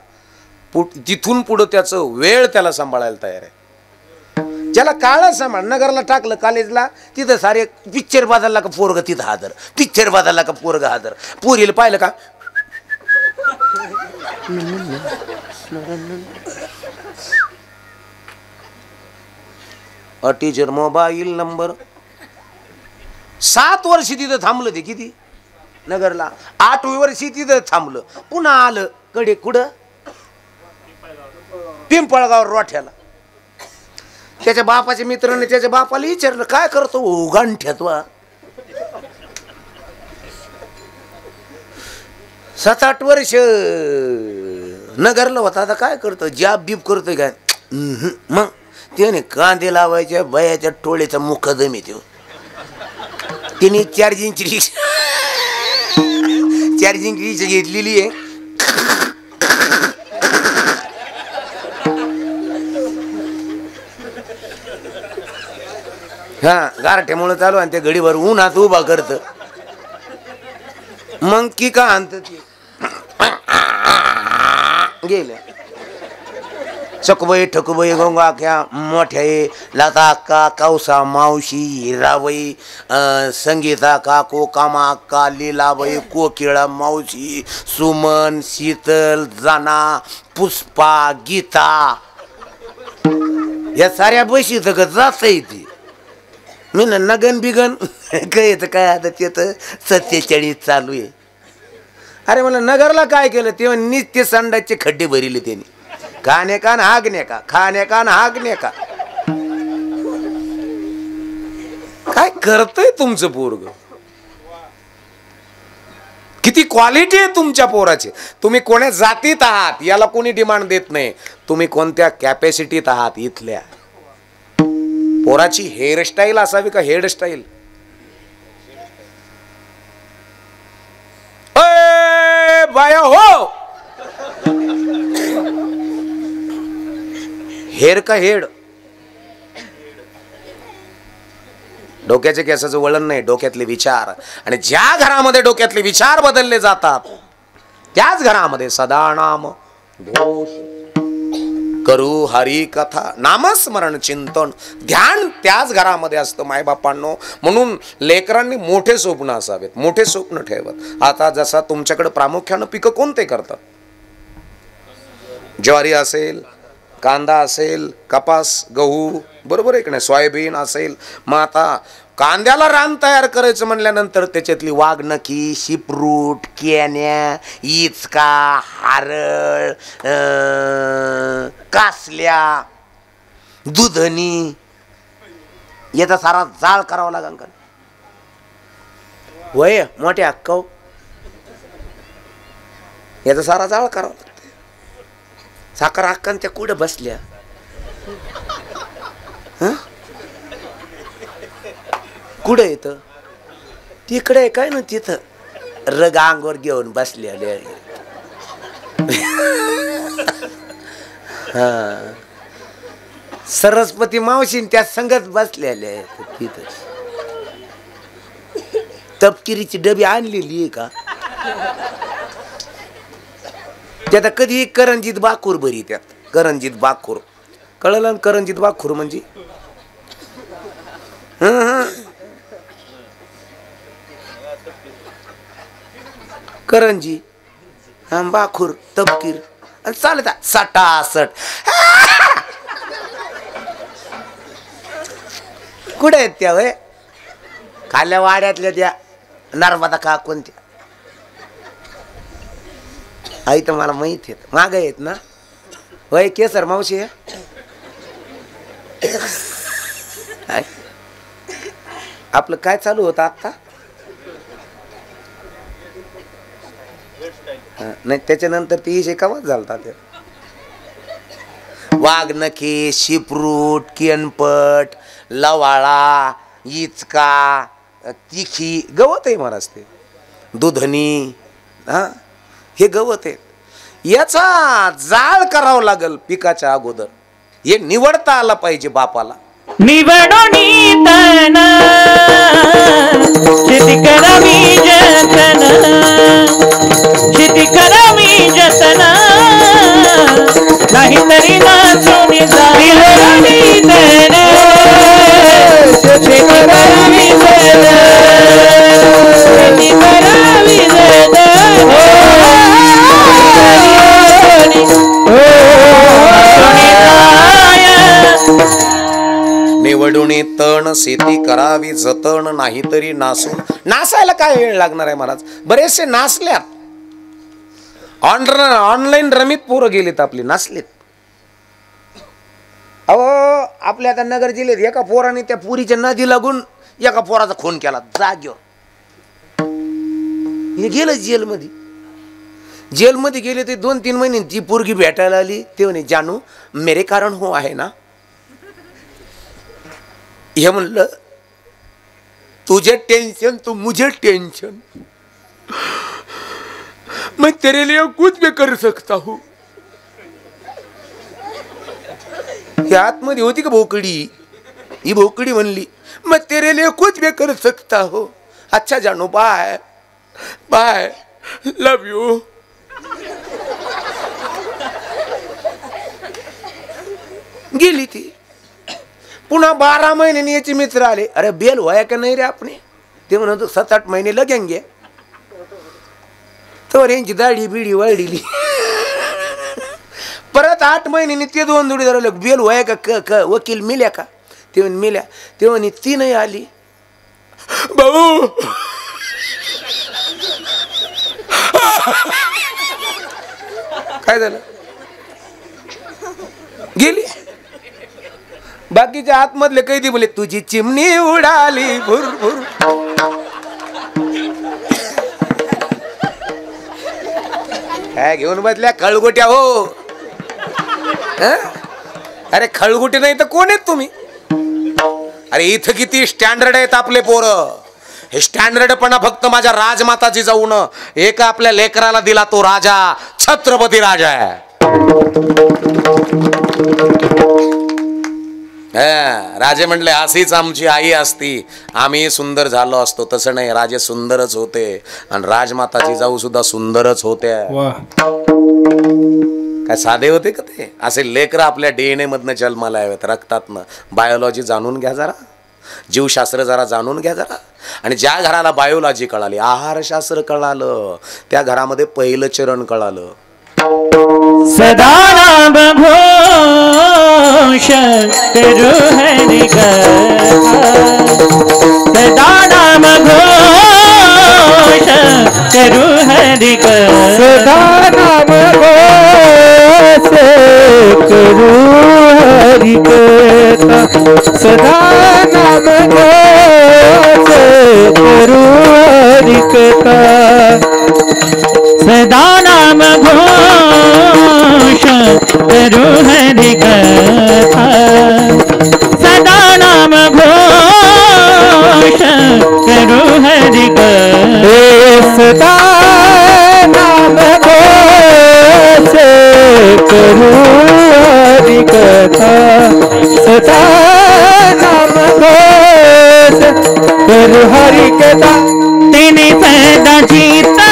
तिथून पुढं त्याचं वेळ त्याला सांभाळायला तयार आहे. ज्याला काळ सांभाळ, नगरला टाकलं कॉलेजला, तिथं सारे पिक्चर बदलला का पोरग तिथं हादर, पिक्चर बदलला का पोरग हादर. पोरीला पाहिलं का टीचर मोबाईल नंबर. 7 वर्ष तिथं थांबलं ते किती नगरला, 8वी वर्षी तिथं थांबलं, पुन्हा आलं कडे कुठं पिंपळगाव रोठ्याला. त्याच्या बापाच्या मित्राने त्याच्या बापाला विचारलं काय करतो गांठ्यात वा. 7-8 वर्ष नगरला होता, आता काय करतो जॉब बीब करतोय काय? मग त्याने कांदे लावायच्या बयाच्या टोळीचा मुखदम येतो. तिने चार्जिंगची चार्जिंग घेतलेली आहे. हा गारठ्यामुळे चालू आणि ते घडीभर उन्हात उभा करत मग की का आणत गेले चकबाई ठकबाई गोंगाख्या मोठ्या लता अक्का कौसा मावशी हिराबाई संगीता काको कामा अक्का लीलाबाई कोकिळा मावशी सुमन शीतल जाना पुष्पा गीता या साऱ्या बशी तर जात ती मी नगन बिगन काय काय आता ते तर 47 चालू आहे. अरे मला नगरला काय केलं ते नित्य संडाचे खड्डे भरिले त्यांनी. खाणे का न हागणे का, खाणे का न हागणे का. काय करतय तुमचं पोरग. किती क्वालिटी आहे तुमच्या पोराची. तुम्ही कोण्या जातीत आहात याला कोणी डिमांड देत नाही. तुम्ही कोणत्या कॅपॅसिटीत आहात इथल्या. पोराची हेअरस्टाईल असावी का हेअरस्टाईल. बाया हो हेर का हेड. डोक्याच्या केसाचं वळण नाही, डोक्यातले विचार. आणि ज्या घरामध्ये डोक्यातले विचार बदलले जातात त्याच घरामध्ये सदा नाम घोष करू हरी कथा नामस्मरण चिंतन ध्यान त्याच घरामध्ये असतं मायबापांनो. म्हणून लेकरांनी मोठे स्वप्न असावेत, मोठे स्वप्न ठेवत. आता जसा तुमच्याकडे प्रामुख्यानं पिकं कोणते करतात. ज्वारी असेल, कांदा असेल, कपास, गहू, बरोबर आहे की नाही, सोयाबीन असेल. मग आता कांद्याला रान तयार करायचं म्हणल्यानंतर त्याच्यातली वाघनखी, शिपरूट, केन्या, इचका, हारळ, कासल्या, दुधनी याचा सारा जाळ करावा लागेल का. वय मोठे अक्कव याचा सारा जाळ करावा लागते. साखर अक्कन त्या कुठं बसल्या. कुठं येतं तिकडे काय ना तिथं रग अंगावर घेऊन बसले. सरस्वती मावशी त्या संगत बसलेल्या तिथं. तपकिरीची डबी आणलेली आहे का त्यात. कधी करंजीत बाकूर बरी त्यात. करंजीत बाकूर कळलं. करंजीत बाकूर म्हणजे करंजी बाखूर तपकीर आणि चालता सटासट. कुठे आहेत त्या वय खाल्ल्या वाड्यातल्या त्या नर्मदा का कोणत्या आई तर मला माहित आहेत. माग आहेत ना वय केसर मावशी. आपलं काय चालू होतं आता. नाही त्याच्यानंतर ती शेकावत झालता. ते वाघनखी, शिपरूट, केनपट, लवाळा, इचका, तिखी गवत आहे महाराज. ते दुधनी हे गवत आहे. याचा जाळ करावं लागल पिकाच्या अगोदर. हे निवडता आला पाहिजे बापाला. निवडोनी तन शेती करावी जतन, शेती करावी जतन, नाहीतरी नाचून जाईल. निवडोनी तन शेती करावी जतन, शेती करावी निवडून तण शेती करावी जतन, नाहीतरी नासून. नासायला काय वेळ लागणार आहे महाराज. बरेचसे नासल्यात. ऑनलाईन रमीत पोरं गेलेत आपली, नासलेत. अहो आपल्या आता नगर जिल्ह्यात एका पोराने त्या पुरीच्या नदी लागून एका पोराचा खून केला जाग्यावर. हे गेलं जेलमध्ये. जेलमध्ये गेले ते 2-3 महिने. ती पोरगी भेटायला आली. ते म्हणे जानू मेरे कारण हो आहे ना. हे म्हणलं तुझे टेन्शन तू मुझे टेन्शन. मैं तेरे लिए कुछ भी कर सकता हूं. ही आतमध्ये होती का भोकडी? ही भोकडी म्हणली मैं तेरे लिए कुछ भी कर सकता हूं. अच्छा जानू, बाय बाय, लव यू. गेली ती. पुन्हा 12 महिन्यांनी याचे मित्र आले. अरे बेल व्हाय का नाही रे आपणे? ते म्हणतो 7-8 महिने लगेंगे. तर यांची दाढी बिडी वाढली. परत 8 महिन्यांनी ते 2 जोडीदार बेल व्हाय का वकील मिल्या का? ते म्हणे मिल्या. ते म्हणे ती नाही आली. भाऊ काय झालं? गेली. बाकीच्या आतमधले कैदी बोले तुझी चिमणी उडाली भुर भुर. काय घेऊन बसल्या खळगोट्या हो? अरे खळगोटे नाही तर कोण आहेत तुम्ही? अरे इथं किती स्टँडर्ड आहेत आपले पोरं. हे स्टँडर्डपणा फक्त माझ्या राजमाताची जाऊन एका आपल्या लेकराला दिला तो राजा छत्रपती राजा आहे. राजे म्हणले अशीच आमची आई असती आम्ही सुंदर झालो असतो. तसं नाही, राजे सुंदरच होते आणि राजमाताची जाऊ सुद्धा सुंदरच होते. काय साधे होते का ते? असे लेकर आपल्या DNA मधनं जन्माला यावेत, रक्तातनं. बायोलॉजी जाणून घ्या जरा, जीवशास्त्र जरा जाणून घ्या जरा. आणि ज्या घराला बायोलॉजी कळाली, आहारशास्त्र कळालं, त्या घरामध्ये पहिलं चरण कळालं. सदा नाम घोष करो हरि कथा. सदा नाम घोष करो हरि कथा. सदा नाम घोष करू हरि कथा. सदा नाम घोष करू हरि कथा. सदा नाम घोष करो हरि कथा. सदा नाम घोष करो हरि कथा. सदा नाम घोष करू हरि कथा. सदा नाम घोष करू हरि कथा. तेने सदा जीता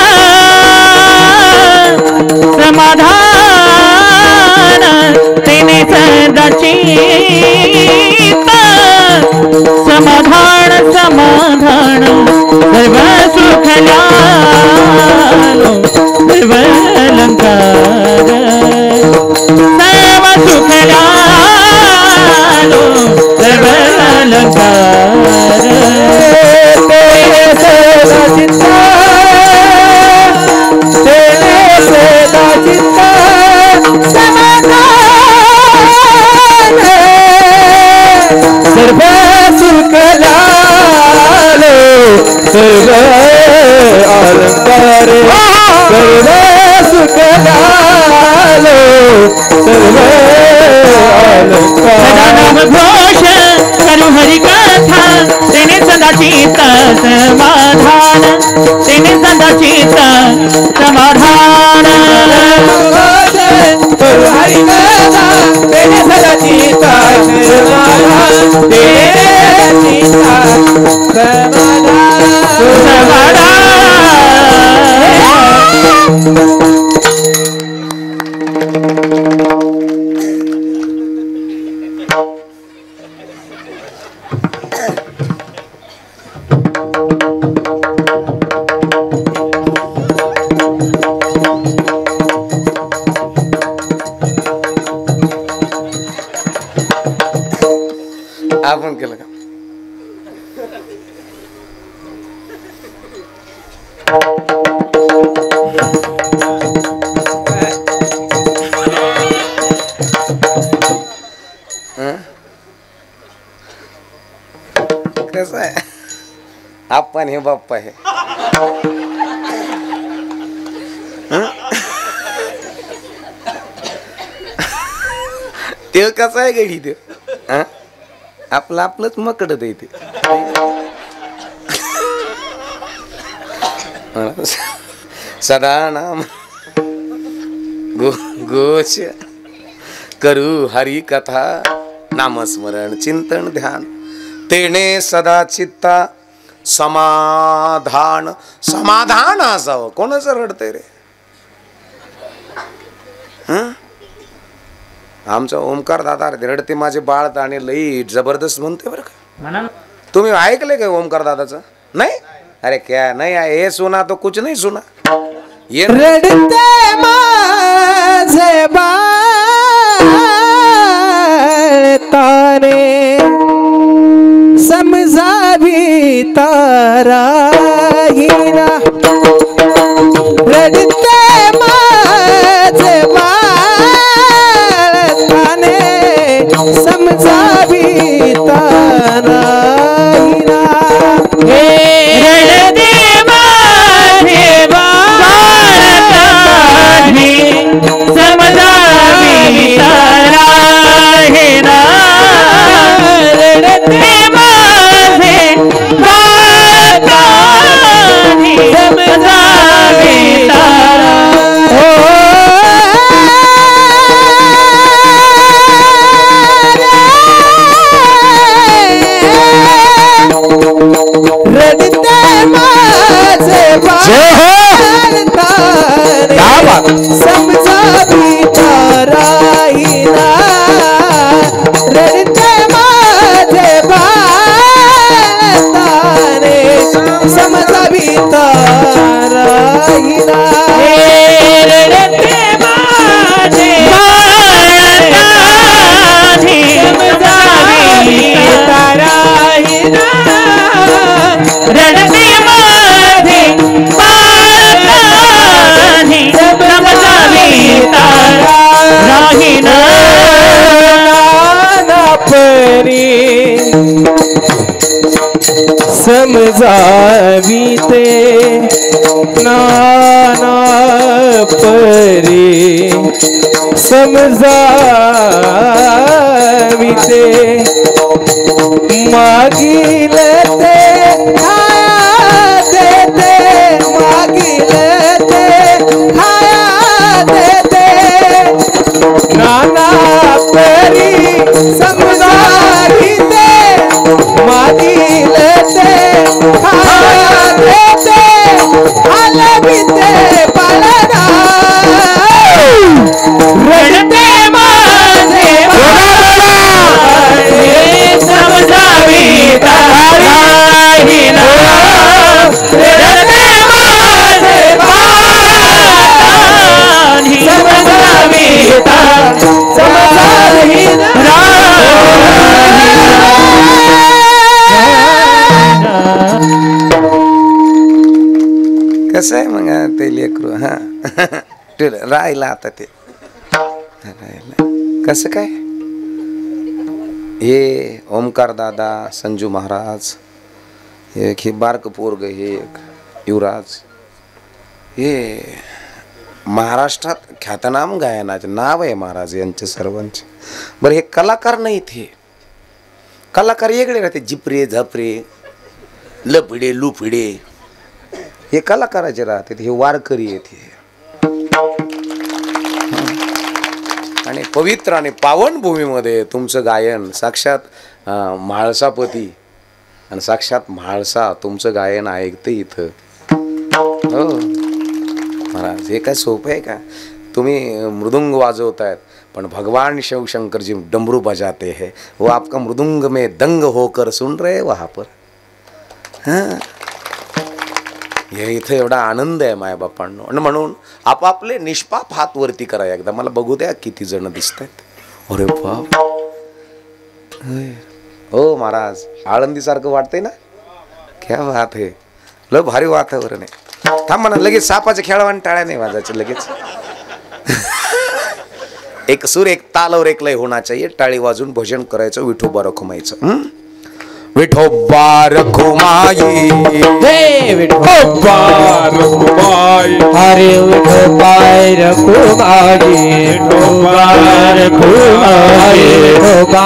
समाधान. तेने सदा चिता समाधान समाधान. सर्व सुख ल्यालो सर्व अलंकार. सर्व सुख ल्यालो सर्व अलंकार. तेरे सदा चित्ता तेरे सदा चित्ता समाधान. सर्व सुख ल्यालो सर्व अलंकार. सर्व सुख ल्यालो सर्व अलंकार. सदा नाम घोष करू हरि कथा. तेने सदा चित्त समाधान. तेने सदा चित्त समाधान. करू हरि कथा. तेरे सदा चित्ता समाधान. तेरे चित्ता समाधान. आपण केलं का? कसं आहे? आपण हे बाप्पा आहे. ते कसं आहे गडी? ते आपलं आपलंच मकडत आहे ते. सदा नाम गोच करू हरी कथा नामस्मरण चिंतन ध्यान तेने सदा चित्ता समाधान समाधान असावं. कोणाचं रडते रे? आमचा ओमकार दादा रडते माझे बाळ आणि लई जबरदस्त म्हणते बरं का. तुम्ही ऐकले का ओमकार दादाचं? नाही. अरे क्या नहीं ये सुना तो कुछ नहीं सुना. ये रडते माझे बाळ ताने समजावी तारा हिना. रडते माझे बाळ ताने समजावी तारा हिना. समजावी ताराईना. रडते माझे बाळ ताने समजावी ताराईना. रडते माझे बाळ ताने समजावी ताराईना. रडते माझे समजावी ते नाना परी समजावी ते मागील ते हाया देते मागील ते हाया देते नाना परी समजावी ते मागील ते हाया देते हलवी ते पाळणा. रडते माझे बाळ समजावी ताराईना. रडते माझे बाळ समजावी ताराईना. कसं आहे मग ते लेकरू. हा राहिला आता ते कसं काय. हे ओमकार दादा संजू महाराज एक हे बारक पोरग हे एक युवराज हे महाराष्ट्रात ख्यातनाम गायनाचे नाव आहे महाराज यांचे सर्वांचे. बरं हे कलाकार नाहीत. हे कलाकार वेगळे राहते जिपरे झपरे लपडे लुपडे हे कलाकाराचे राहते. हे वारकरी आहेत. हे आणि पवित्र आणि पावन भूमीमध्ये तुमचं गायन साक्षात म्हाळसापती आणि साक्षात म्हाळसा तुमचं गायन ऐकते इथं. हो महाराज हे काय सोपं आहे का. तुम्ही मृदुंग वाजवतायत पण भगवान शिव शंकर जी डमरू बजाते हैं वो आपका मृदुंग में दंग होकर सुन रहे वहाँ पर. हाँ हे इथं एवढा आनंद आहे माय बापांनो. आणि म्हणून आपापले निष्पाप हात वरती करा एकदा. मला बघू द्या किती जण दिसत आहेत. अरे बाप हो महाराज आळंदी सारखं वाटतंय ना. क्या बात आहे. लय भारी वातावरण आहे. थांब म्हणा लगेच सापाच्या खेळावान टाळ्या नाही वाजायचं लगेच. एक सूर एक ताल और एक लय होना चाहिए. टाळी वाजून भजन करायचं विठोबा रखुमाईचं. विठोबा रखुमाई हे विठोबा रखुमाई हरे विठोबा रखुमाई विठोबा रखुमाई विठोबा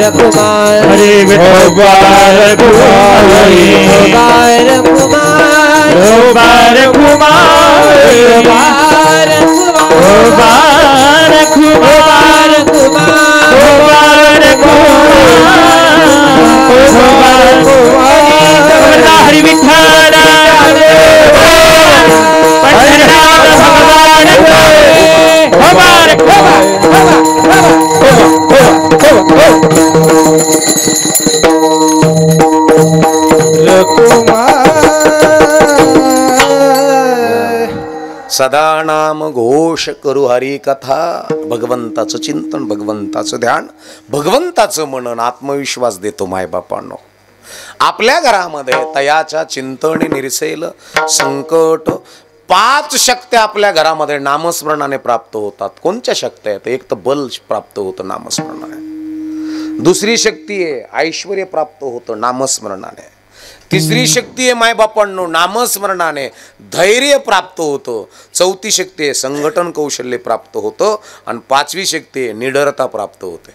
रखुमाई हरे विठोबा रखुमाई विठोबा रखुमाई विठोबा रखुमाई हरी विठ्ठल सदा नाम घोष करू हरी कथा. भगवंताचं चिंतन, भगवंताचं ध्यान, भगवंताचं मनन आत्मविश्वास देतो. मायबापांनो, आपल्या घरामध्ये तयाच्या चिंतने निरसेल संकट. 5 शक्त्या आपल्या घरामध्ये नामस्मरणाने प्राप्त होतात. कोणत्या शक्त्या आहेत? एक तर बल प्राप्त होतं नामस्मरणाने. दुसरी शक्ती आहे ऐश्वर्य प्राप्त होतं नामस्मरणाने. तिसरी शक्ती आहे मायबापांनो नामस्मरणाने धैर्य प्राप्त होतं. चौथी शक्ती आहे संघटन कौशल्य प्राप्त होतं. आणि 5वी शक्ती आहे निडरता प्राप्त होते.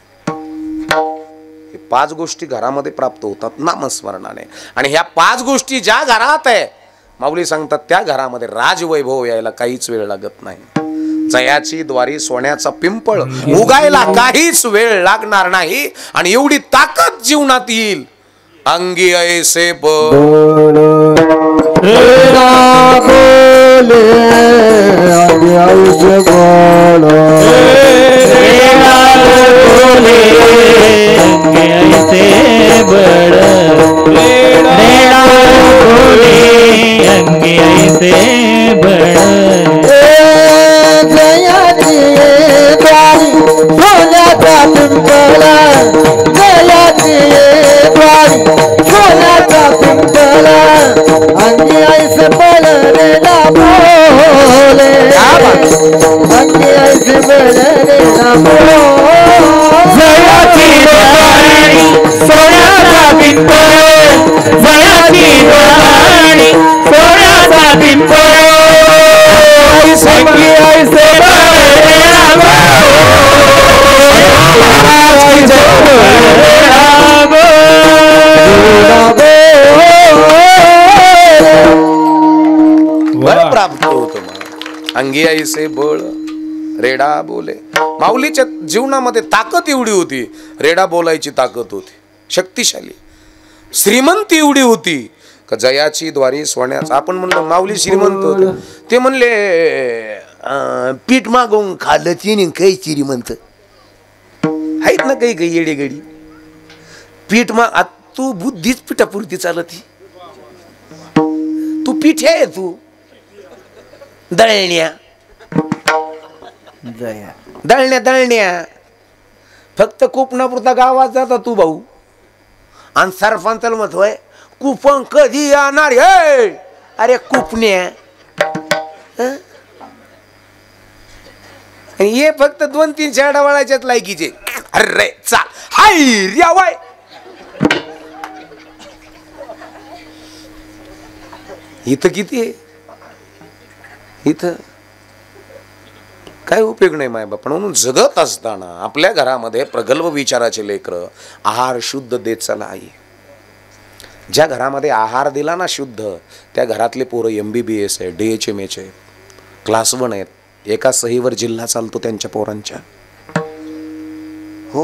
5 गोष्टी घरामध्ये प्राप्त होतात नामस्मरणाने. आणि ह्या 5 गोष्टी ज्या घरात आहे माऊली सांगतात त्या घरामध्ये राजवैभव यायला काहीच वेळ लागत नाही. जयाची द्वारी सोन्याचा पिंपळ उगायला काहीच वेळ लागणार नाही. आणि एवढी ताकद जीवनात येईल. अंगी ऐसे बोल प्राप्त होतं. अंगी ऐसे बळ रेडा बोले. माऊलीच्या जीवनामध्ये ताकद एवढी होती. रेडा बोलायची ताकद होती. शक्तिशाली श्रीमंत एवढी होती का जयाची द्वारी सोन्याचा. आपण म्हणलं माऊली श्रीमंत होते. ते म्हणले पीठ मागून खाल्लं तिने काही श्रीमंत आहेत ना काही काही येडेगडी. पीठ माग तू बुद्धीच पिठापुरती चालती. तू पीठ आहे तू दळण्या दळण्या दळण्या फक्त कुपनापुरता गावात जाता तू भाऊ. आणि सरपंचाला म्हणतोय कुपन कधी येणार हे. अरे कुपण्या ये फक्त 2-3 शेरडा वळायच्याच लायकीचे. अरे चा हाय रियावाय. इथं किती आहे? इथं काय उपयोग नाही मायबाप. म्हणून जगत असताना आपल्या घरामध्ये प्रगल्भ विचाराचे लेकरं आहार शुद्ध देत चला. आई ज्या घरामध्ये आहार दिला ना शुद्ध त्या घरातले पोरं MBBS आहे, DHMH आहे, क्लास 1 आहेत. एका सहीवर जिल्हा चालतो त्यांच्या पोरांच्या. हो,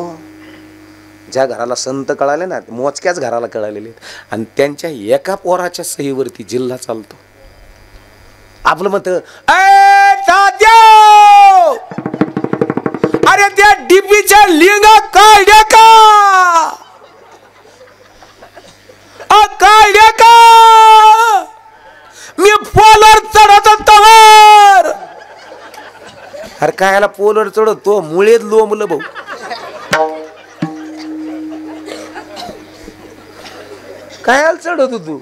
ज्या घराला संत कळाले ना मोजक्याच घराला कळालेले आणि त्यांच्या एका पोराच्या सहीवरती जिल्हा चालतो. आपलं मत अरे त्या डीपीच्या लिंगा काढ्या का काढ्या का मी पोलर चढत तवर. अरे कायला पोलर चढतो मुळेच लोंबलं भाऊ. कायला चढत तू.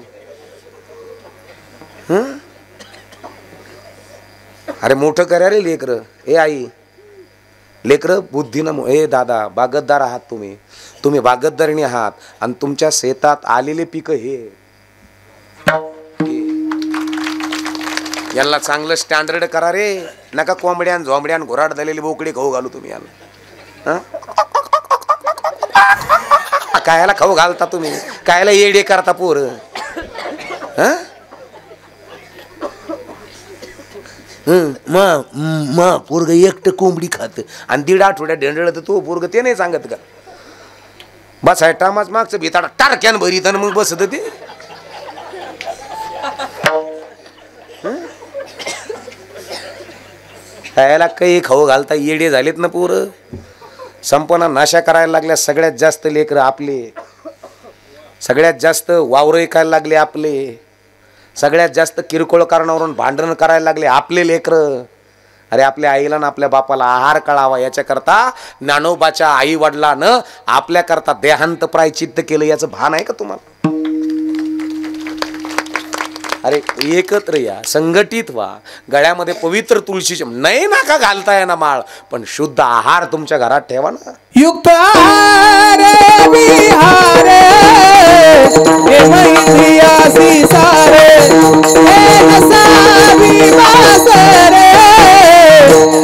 अरे मोठं करा रे लेकर. ए आई लेकर बुद्धीनं. ए दादा बागतदार आहात तुम्ही. तुम्ही बागतदारिणी आहात आणि तुमच्या शेतात आलेले पीक हे याला चांगलं स्टँडर्ड करा रे. नका कोंबड्यान झोंबड्यान घोराड झालेली बोकडी खाऊ घालू तुम्ही याला. कायला खाऊ घालता तुम्ही. कायला येडे करता पोर. पोरग एकटं कोंबडी खात आणि 1.5 आठवड्यात ढेंडळ तर तो पोरग ते नाही सांगत का बसाय टामाच मागचं भिताडा टारक्यान भरीत आणि मग बसत ते खायला काही खाऊ घालता येडे झालेत ना पोरं संपना नाशा करायला लागल्या सगळ्यात जास्त लेकरं आपले सगळ्यात जास्त वावर ऐकायला लागले आपले सगळ्यात जास्त किरकोळ कारणावरून भांडण करायला लागले आपले लेकरं अरे आपल्या आईला ना आपल्या बापाला आहार कळावा याच्याकरता ज्ञानोबाच्या आई वडिलानं आपल्याकरता देहांत प्रायचित्त केलं याचं भान आहे का तुम्हाला अरे एकत्र या संघटित व्हा गळ्यामध्ये पवित्र तुळशीचे नाही नाका घालताय ना माळ पण शुद्ध आहार तुमच्या घरात ठेवा ना युक्त आहारे विहारे हे मैत्रियासी सारे हे नसावी वासरे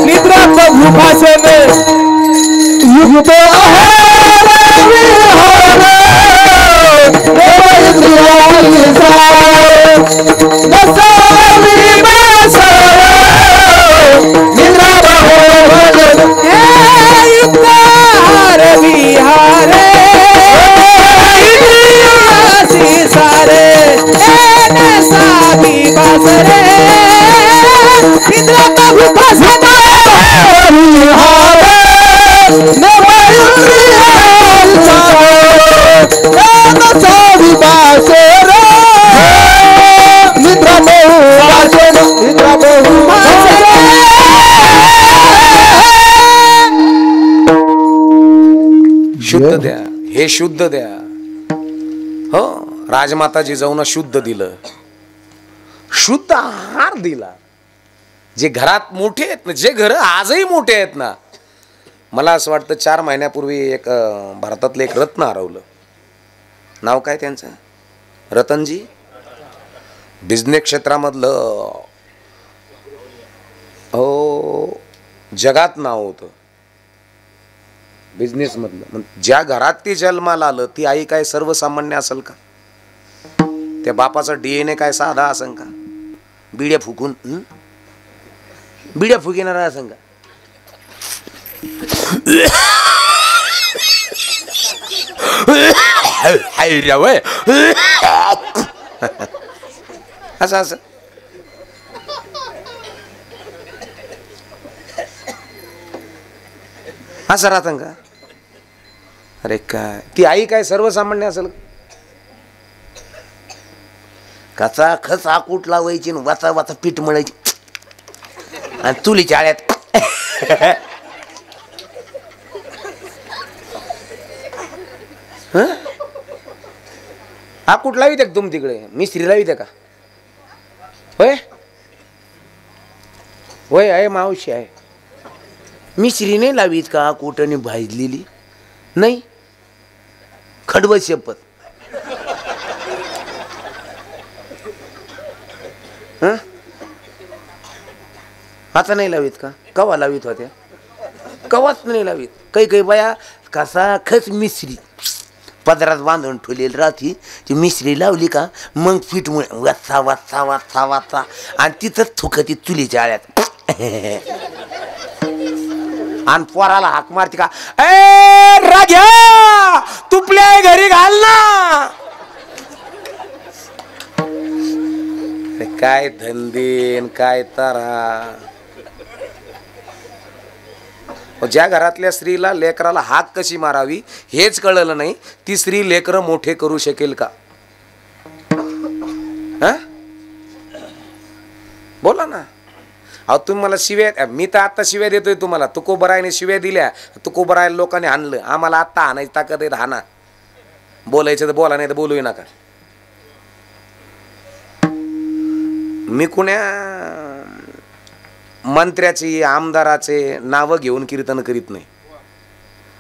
निद्रा प्रभु भाषण युक्त आहारे विहारे हे मैत्रियासी सारे नसावी वासरे निद्रा प्रभु भाषण हे युक्त विहारे सारे साबी बासरे इंद्र प्रभु भाषण साबी बासरे निद्रा बहु भाषण निद्रा बहु भाषण शुद्ध द्या हे शुद्ध द्या हो राजमाता जिजाऊंना शुद्ध दिलं शुद्ध आहार दिला जे घरात मोठे आहेत ना जे घर आजही मोठे आहेत ना मला असं वाटतं 4 महिन्यापूर्वी एक भारतातलं एक रत्न हरवलं नाव काय त्यांचं रतनजी बिझनेस क्षेत्रामधलं हो जगात नाव होतं बिझनेस मधलं ज्या घरात ती जन्माला आलं ती आई काय सर्वसामान्य असेल का त्या बापाचा DNA काय साधा असेल का बिड्या फुकून बिड्या फुकिणारा असेल का असं असं असं राहतं का अरे काय ती आई काय सर्वसामान्य असेल कचा खच आकूट लावायची वाचा वाचा पीठ मळायची आणि चुलीच्या आळ्यात आकूट लावित का तुम्ही तिकडे मिस्त्री लावित का होय होय आहे मावशी आहे मिश्री नाही लावीत का कोटणी भाजलेली नाही खडबड शपथ आता नाही लावीत का कवा लावीत होत्या कवाच नाही लावीत काही काही बाया कसा खच मिश्री पदरात बांधून ठेवलेली राहती ती मिश्री लावली का मग पीठ वाचा वाचा वाचा वाचा आणि तिथंच थुकती चुलीच्या आळ्यात आणि पोराला हाक मारते का ए राग्या तुपल्या घरी घाल ना काय धंदेन काय तारा ज्या घरातल्या स्त्रीला लेकराला हाक कशी मारावी हेच कळलं नाही ती स्त्री लेकर मोठे करू शकेल का बोला ना अहो तुम्ही मला शिव्या मी तर आता शिव्या देतोय तुम्हाला तुकोबरायने शिव्या दिल्या तुकोबरायला लोकांनी आणलं आम्हाला आता आणायची ताकद आहे हाना बोलायचं तर बोला नाही तर बोलूही नका मी कुण्या मंत्र्याची आमदाराचे नावं घेऊन कीर्तन करीत नाही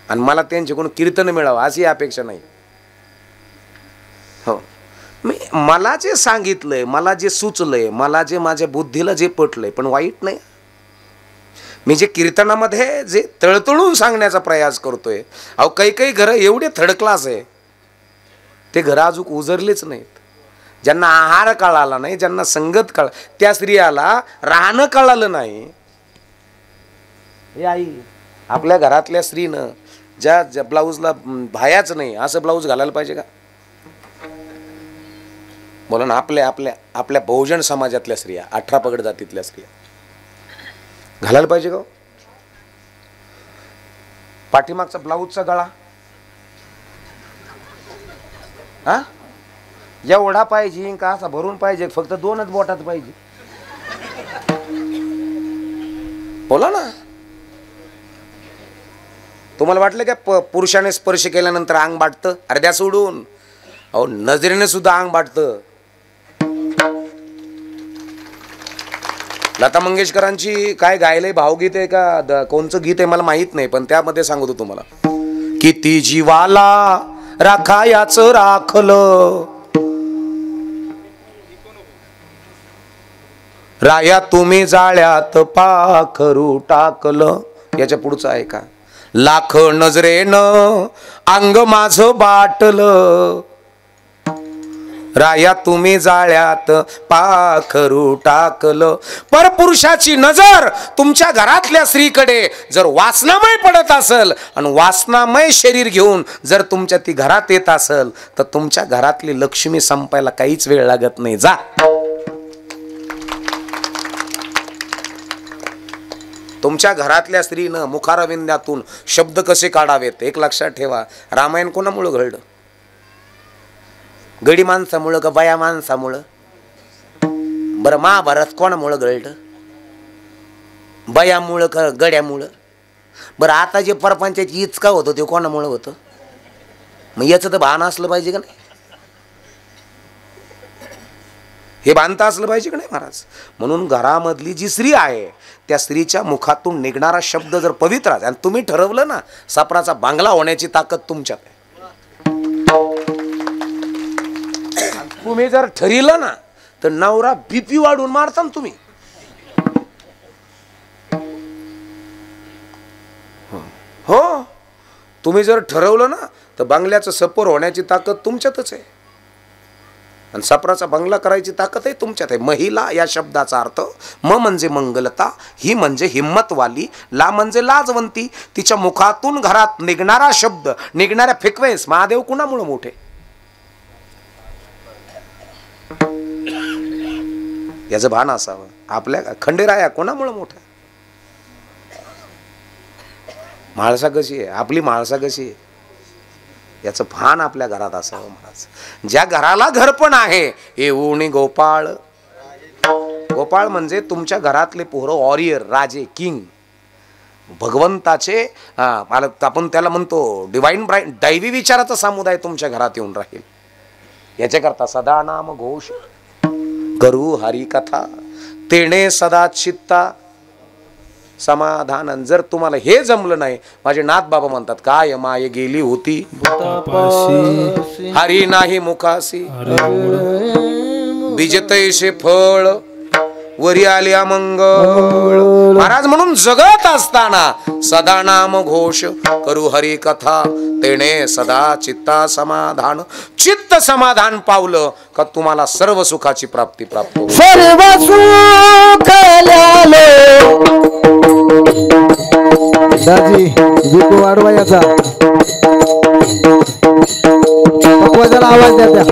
आणि मला त्यांच्याकडून कीर्तन मिळावं अशी अपेक्षा नाही हो मी मला जे सांगितलंय मला जे सुचलंय मला जे माझ्या बुद्धीला जे पटलंय पण वाईट नाही मी जे कीर्तनामध्ये जे तळतळून सांगण्याचा प्रयास करतोय अहो काही काही घरं एवढे थर्ड क्लास आहे ते घरं अजून उजरलेच नाहीत ज्यांना आहार कळाला नाही, ज्यांना संगत कळ, त्या स्त्रियाला राहणं कळालं नाही. हे आई, आपल्या घरातल्या स्त्रीनं ज्या ब्लाऊजला भायाच नाही असं ब्लाऊज घालायला पाहिजे का? बोला ना. आपल्या आपल्या आपल्या बहुजन समाजातल्या स्त्रिया, 18 पगड जातीतल्या स्त्रिया घालायला पाहिजे का? पाठीमागचा ब्लाऊजचा गळा हा एवढा पाहिजे का असा भरून पाहिजे? फक्त 2च बोटात पाहिजे? बोला ना. तुम्हाला वाटलं का पुरुषाने स्पर्श केल्यानंतर अंग बाटतं? अरे द्या सोडून. अहो नजरेने सुद्धा अंग बाटतं. लता मंगेशकरांची काय गायलंय भावगीत आहे का कोणचं गीत आहे मला माहित नाही, पण त्यामध्ये सांगतो तुम्हाला. किती जीवाला राखायाच राखलं राया तुम्ही जाळ्यात पाखरू टाकलं. याच्या पुढचं आहे का? लाख नजरेनं अंग माझं बाटलं राया तुम्ही जाळ्यात पाखरू टाकलं. परपुरुषाची नजर तुमच्या घरातल्या स्त्रीकडे जर वासनामय पडत असेल आणि वासनामय शरीर घेऊन जर तुमच्या ती घरात येत असेल तर तुमच्या घरातली लक्ष्मी संपायला काहीच वेळ लागत नाही. जा. तुमच्या घरातल्या स्त्रीनं मुखारविंद्यातून शब्द कसे काढावेत एक लक्षात ठेवा. रामायण कोणामुळं घडलं? गडी माणसामुळं का बाया माणसामुळं? बरं महाभारत कोणामुळं घडलं? बायामुळं का गड्यामुळं? बरं आता जे परपंचाची इचका होतं ते कोणामुळं होतं? मग याचं तर भान असलं पाहिजे का नाही? हे बांधता असलं पाहिजे का नाही महाराज? म्हणून घरामधली जी स्त्री आहे त्या स्त्रीच्या मुखातून निघणारा शब्द जर पवित्र आहे आणि तुम्ही ठरवलं ना सापराचा बांगला होण्याची ताकद तुमच्यात आहे. तुम्ही जर ठरलं ना तर नवरा बीपी वाढून मारता ना तुम्ही. हो, तुम्ही जर ठरवलं ना तर बंगल्याचं सपोर होण्याची ताकद तुमच्यातच आहे आणि सपराचा बंगला करायची ताकद आहे तुमच्यात आहे. महिला या शब्दाचा अर्थ म म्हणजे मंगलता, ही म्हणजे हिम्मतवाली, ला म्हणजे लाजवंती. तिच्या मुखातून घरात निघणारा शब्द, निघणाऱ्या फ्रिक्वेन्स, महादेव कुणामुळे मोठे? याचं भान असावं. आपल्या खंडेराया कोणामुळे मोठा? म्हाळसा कशी आहे आपली, म्हाळसा कशी आहे याचं भान आपल्या घरात असावं महाराज. ज्या घराला घर पण आहे येऊनी गोपाळ. गोपाळ म्हणजे तुमच्या घरातले पोरं वॉरियर, राजे, किंग, भगवंताचे आपण त्याला म्हणतो डिवाइन ब्राईट, दैवी विचाराचा समुदाय तुमच्या घरात येऊन राहील. याच्याकरता सदा नाम घोष करू हरी कथा तेणे सदा चित्ता समाधान. जर तुम्हाला हे जमलं नाही, माझे नाथ बाबा म्हणतात काय माय गेली होती हरी नाही मुखासी बीजतैसे फळ वरी आल्या मंगळ. महाराज म्हणून जगत असताना सदा नाम घोष करू हरी कथा तेणे सदा चित्ता समाधान. चित्त समाधान पावलं का तुम्हाला सर्व सुखाची प्राप्ती प्राप्त होईल. सर्व सुख दाजी विकू वाढवा याचा पक्वाचा आवाज द्या त्या.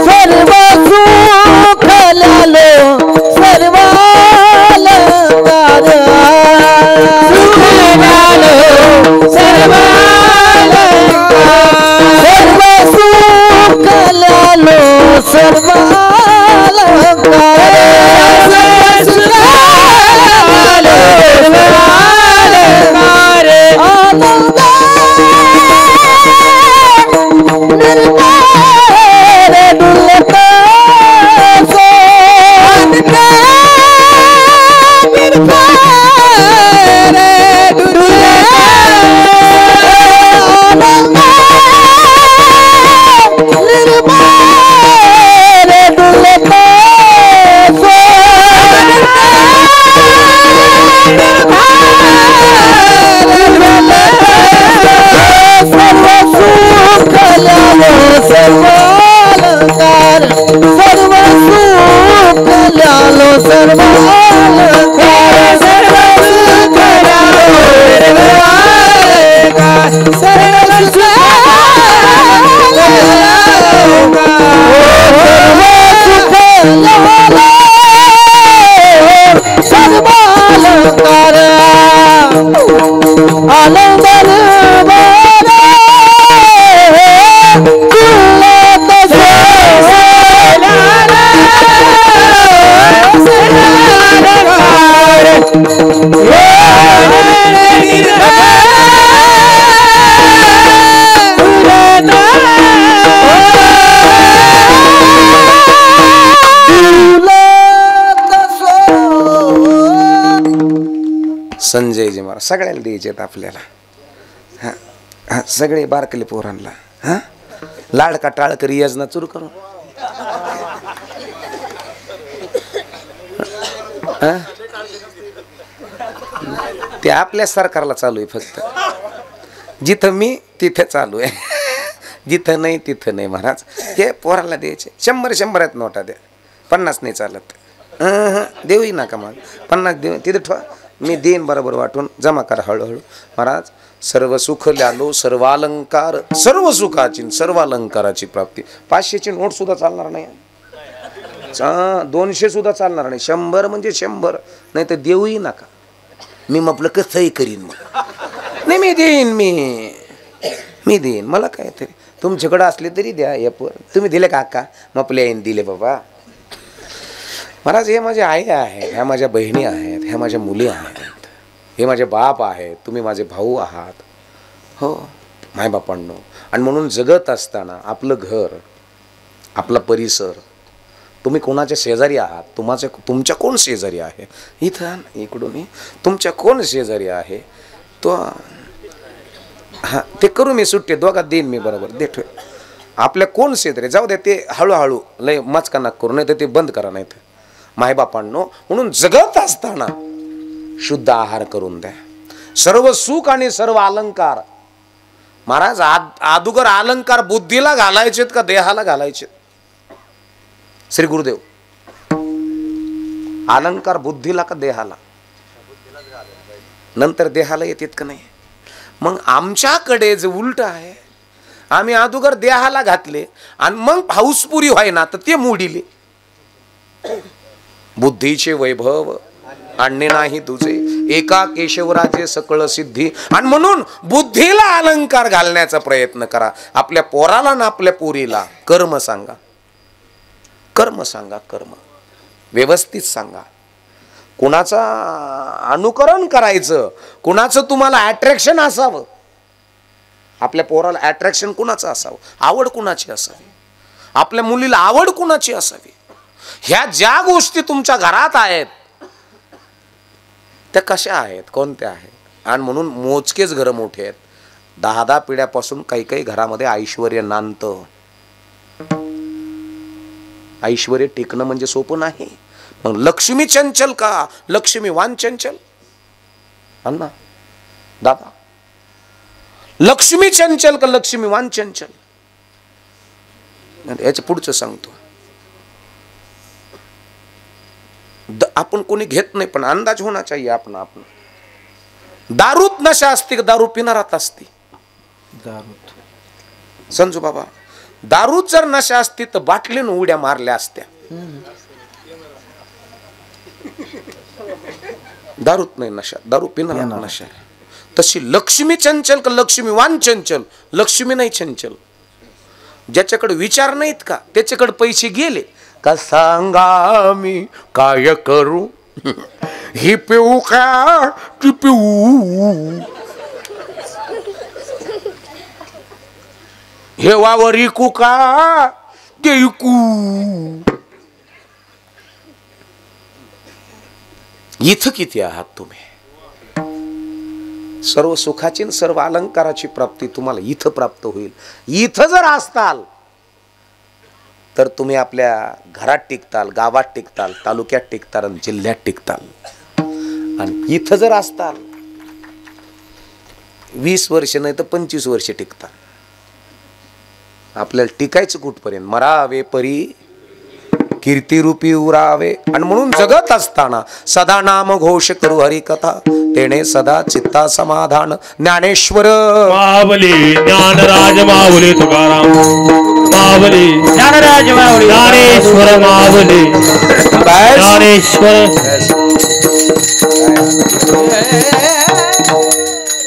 सर्व सुख लालो सर्व अलंकार सर्व सुख लालो सर्व संजयजी महाराज सगळ्याला द्यायचे आपल्याला. हा हा सगळे बारकले पोरांना. हा लाडका टाळकर योजना सुरू करू. ते आपल्या सरकारला चालू आहे फक्त. जिथं मी तिथे चालू आहे, जिथं नाही तिथं नाही महाराज. हे पोराला द्यायचे 100 आहेत नोटा द्या. 50 नाही चालत. देऊही नका मग 50 देऊ तिथे ठेवा. मी देईन बरोबर वाटून. जमा करा हळूहळू महाराज. सर्व सुख ल्यालो सर्व अलंकार सर्व सुखाची सर्व अलंकाराची प्राप्ती. 500ची नोट सुद्धा चालणार नाही. 200 सुद्धा चालणार नाही. 100 म्हणजे 100. नाही तर देऊही नका. मी म्हटलं कसंही करीन मग. नाही मी देईन. मी देईन. मला काय तरी तुमच्याकडं असले तरी द्या. या पोर तुम्ही दिले का अक्का? म्हटलं येईन दिले बाबा महाराज. हे माझे आई आहेत, ह्या माझ्या बहिणी आहेत, ह्या माझ्या मुली आहेत, हे माझे बाप आहेत, तुम्ही माझे भाऊ आहात. हो मायबापांनो. आणि म्हणून जगत असताना आपलं घर आपला परिसर. तुम्ही कोणाच्या शेजारी आहात? तुमच्या कोण शेजारी आहे? इथं इकडून तुमच्या कोण शेजारी आहे तो. हां ते करू मी सुट्टी दोघात देईन मी बरोबर. देठ आपल्या कोण शेजारी जाऊ द्या. ते हळूहळू लय मचका नाक करू. नाही तर ते बंद करा. नाही तर मायबापांनो म्हणून जगत असताना शुद्ध आहार करून द्या. सर्व सुख आणि सर्व अलंकार महाराज. अदुगर अलंकार बुद्धीला घालायचेत का देहाला घालायचे? श्री गुरुदेव. अलंकार बुद्धीला का देहाला? नंतर देहाला येतात का नाही? मग आमच्याकडे जे उलट आहे. आम्ही अदुगर देहाला घातले आणि मग हाऊसपुरी व्हायना तर ते मोडीले. बुद्धीचे वैभव आणणे नाही तुझे एका केशवराजे सकळ सिद्धी. आणि म्हणून बुद्धीला अलंकार घालण्याचा प्रयत्न करा. आपल्या पोराला ना आपल्या पोरीला कर्म सांगा. कर्म सांगा. कर्म व्यवस्थित सांगा. कुणाचा अनुकरण करायचं, कुणाचं तुम्हाला अट्रॅक्शन असावं. आपल्या पोराला अट्रॅक्शन कुणाचं असावं, आवड कुणाची असावी, आपल्या मुलीला आवड कुणाची असावी. ह्या ज्या गोष्टी तुमच्या घरात आहेत त्या कशा आहेत, कोणत्या आहेत? आणि म्हणून मोजकेच घरं मोठे आहेत. 10 पिढ्यापासून काही घरामध्ये ऐश्वर्य नांदतं. ऐश्वर्य टिकणं म्हणजे सोपं नाही. मग लक्ष्मी चंचल का लक्ष्मी वान चंचल? अण्णा दादा, लक्ष्मी चंचल का लक्ष्मी वान चंचल? याच्या पुढचं सांगतो. आपण कोणी घेत नाही पण अंदाज होना चाहिए. आपण दारूत नशा असते का दारू पिणारात असते? दारूत. संजू बाबा, दारूत जर नशा असती तर बाटलीनं उड्या मारल्या असत्या. दारूत नाही नशा, दारू पिणारात नशा. तशी लक्ष्मी चंचल का लक्ष्मी वान चंचल? लक्ष्मी नाही चंचल. ज्याच्याकडे विचार नाहीत का त्याच्याकडे पैसे गेले का सांगा मी काय करू. ही पिऊ का ती पिऊ, हे वावर इकू का ते इकू. इथं किती आहात तुम्ही? सर्व सुखाची सर्व अलंकाराची प्राप्ती तुम्हाला इथं प्राप्त होईल. इथं जर असताल तर तुम्ही आपल्या घरात टिकताल, गावात टिकताल, तालुक्यात टिकताल, जिल्ह्यात टिकताल. आणि इथं जर असताल 20 वर्ष नाही तर 25 वर्ष टिकताल. आपल्याला टिकायचं कुठपर्यंत? मरावे परी कीर्तिरूपी उरावे. आणि म्हणून जगत असताना सदा नाम घोष करू हरी कथा, तेणे सदा चित्ता समाधान. ज्ञानेश्वर माऊली ज्ञानराज माऊली तुकाराम माऊली ज्ञानराज माऊली ज्ञानेश्वर माऊली ज्ञानेश्वर